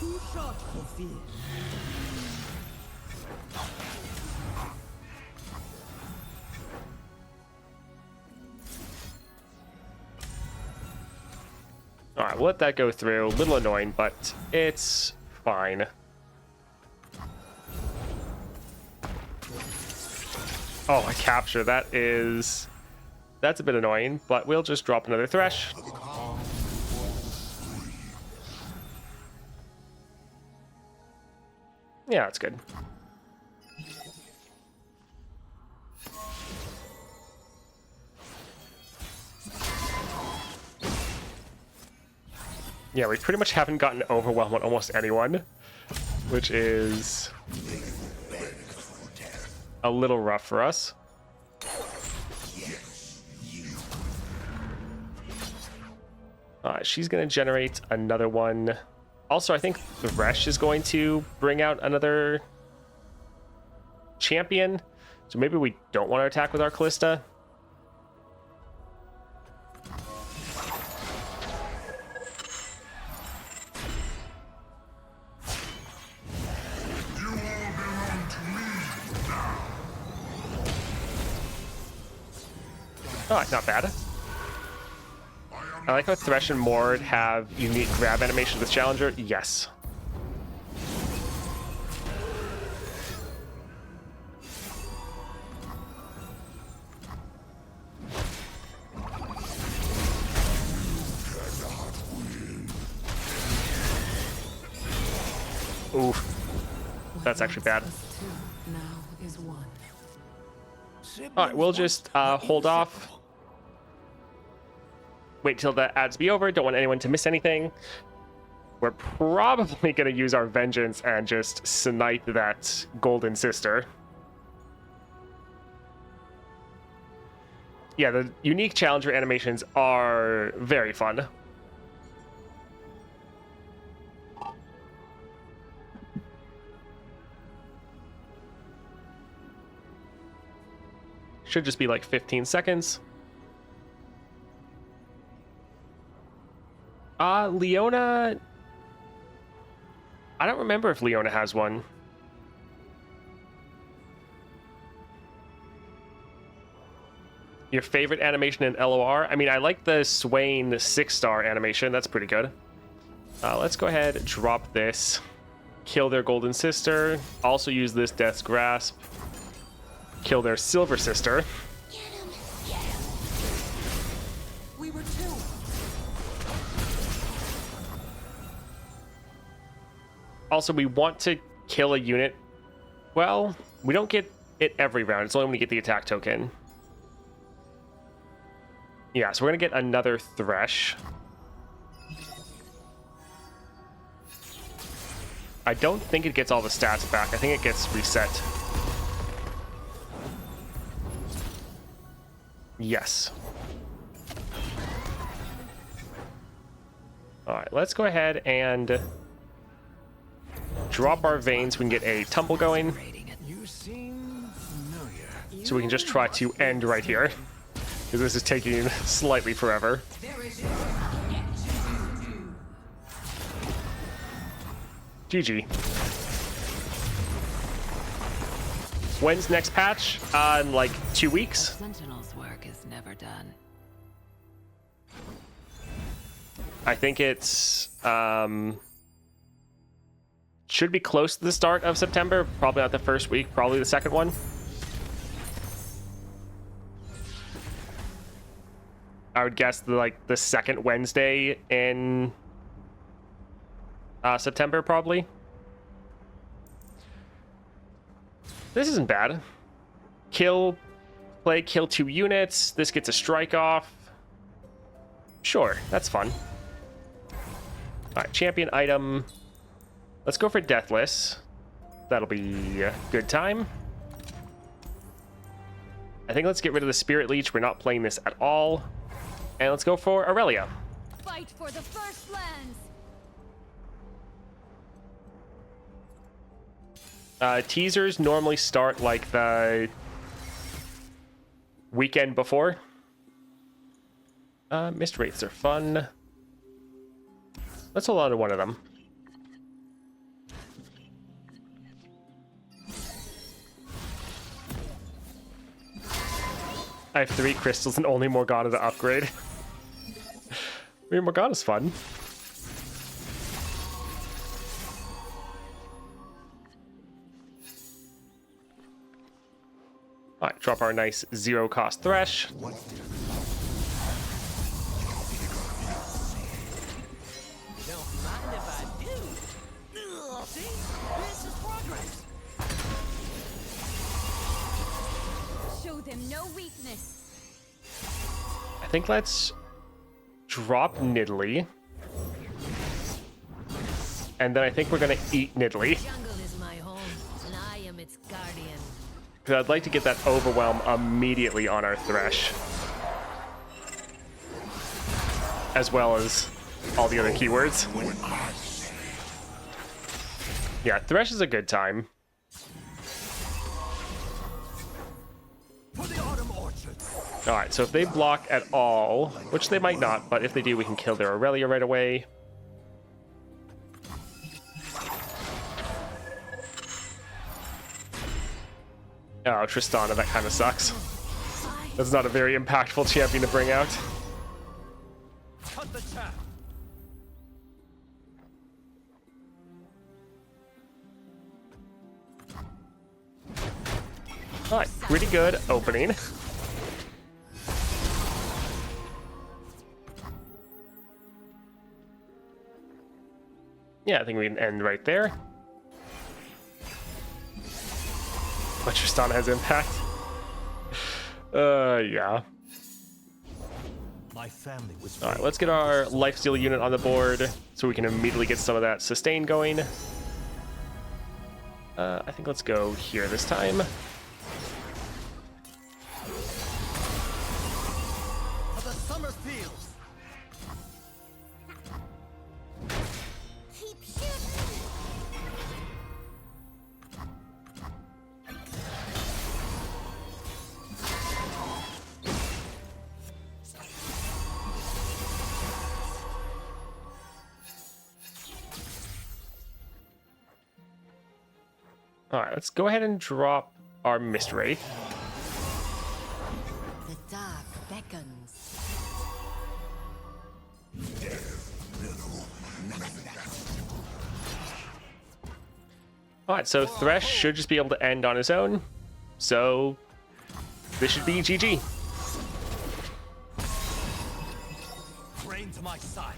Alright, we'll let that go through. A little annoying, but it's fine. Oh, a capture. That's a bit annoying, but we'll just drop another Thresh. Yeah, that's good. Yeah, we pretty much haven't gotten Overwhelm on almost anyone, which is a little rough for us. She's going to generate another one. Also, I think Thresh is going to bring out another champion. So maybe we don't want to attack with our Callista. Oh, not bad. I like how Thresh and Mord have unique grab animations with Challenger. Yes. Oof. That's actually bad. Now is one. Alright, we'll just hold off. Wait till the ads be over. Don't want anyone to miss anything. We're probably going to use our vengeance and just snipe that golden sister. Yeah, the unique challenger animations are very fun. Should just be like 15 seconds. Leona... I don't remember if Leona has one. Your favorite animation in LOR? I mean, I like the Swain 6-star animation. That's pretty good. Let's go ahead and drop this. Kill their golden sister. Also use this Death's Grasp. Kill their silver sister. We were two. Also, we want to kill a unit. Well, we don't get it every round. It's only when we get the attack token. Yeah, so we're going to get another Thresh. I don't think it gets all the stats back. I think it gets reset. Yes. Alright, let's go ahead and drop our veins. We can get a tumble going. You seem familiar. So we can just try to end right here. Because this is taking slightly forever. GG. When's next patch? In like 2 weeks? Sentinel's work is never done. I think it's should be close to the start of September. Probably not the first week, probably the second one. I would guess the second Wednesday in September, probably. This isn't bad. Kill 2 units. This gets a strike off. Sure, that's fun. Alright, champion item. Let's go for Deathless. That'll be a good time. I think let's get rid of the Spirit Leech. We're not playing this at all. And let's go for Aurelia. Fight for the first lands. Teasers normally start like the weekend before. Mist Wraiths are fun. Let's hold on to one of them. I have 3 crystals and only Morgana to upgrade. I mean, Morgana's fun. Alright, drop our nice 0-cost Thresh. Don't mind if I do. See? This is progress. Show them no weakness. I think let's drop Nidalee. And then I think we're going to eat Nidalee. Jungle is my home, and I am its guardian. Because I'd like to get that Overwhelm immediately on our Thresh. As well as all the other keywords. Yeah, Thresh is a good time. For the autumn orchard. Alright, so if they block at all, which they might not, but if they do, we can kill their Aurelia right away. Oh, Tristana, that kind of sucks. I That's not a very impactful champion to bring out. Cut the chaff. Alright, pretty good opening. Yeah, I think we can end right there. But Tristana has impact. Yeah. My family was Alright, let's get our lifesteal unit on the board so we can immediately get some of that sustain going. I think let's go here this time. For the summer fields. Keep shooting. Alright, let's go ahead and drop our Mist Wraith. The dark beckons. Alright, so Thresh should just be able to end on his own. So this should be GG. Rain to my side.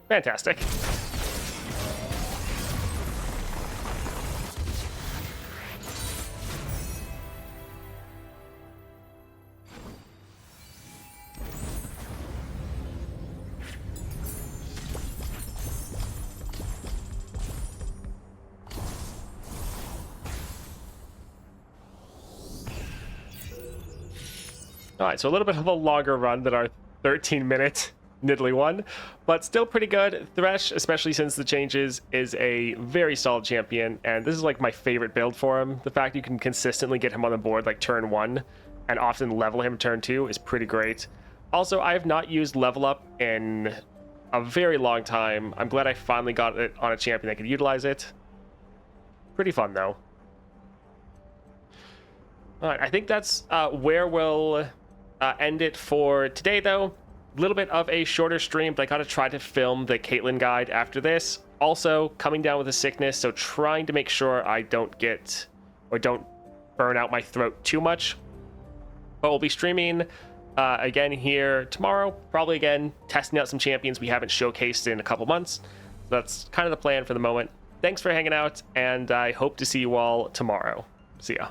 Fantastic. Alright, so a little bit of a longer run than our 13-minute Nidalee one, but still pretty good. Thresh, especially since the changes, is a very solid champion, and this is like my favorite build for him. The fact you can consistently get him on the board like turn 1 and often level him turn 2 is pretty great. Also, I have not used level up in a very long time. I'm glad I finally got it on a champion that could utilize it. Pretty fun though. Alright, I think that's where we'll end it for today, though. A little bit of a shorter stream, but I gotta try to film the Caitlyn guide after this. Also, coming down with a sickness, so trying to make sure I don't get or don't burn out my throat too much. But we'll be streaming again here tomorrow. Probably again, testing out some champions we haven't showcased in a couple months. So that's kind of the plan for the moment. Thanks for hanging out, and I hope to see you all tomorrow. See ya.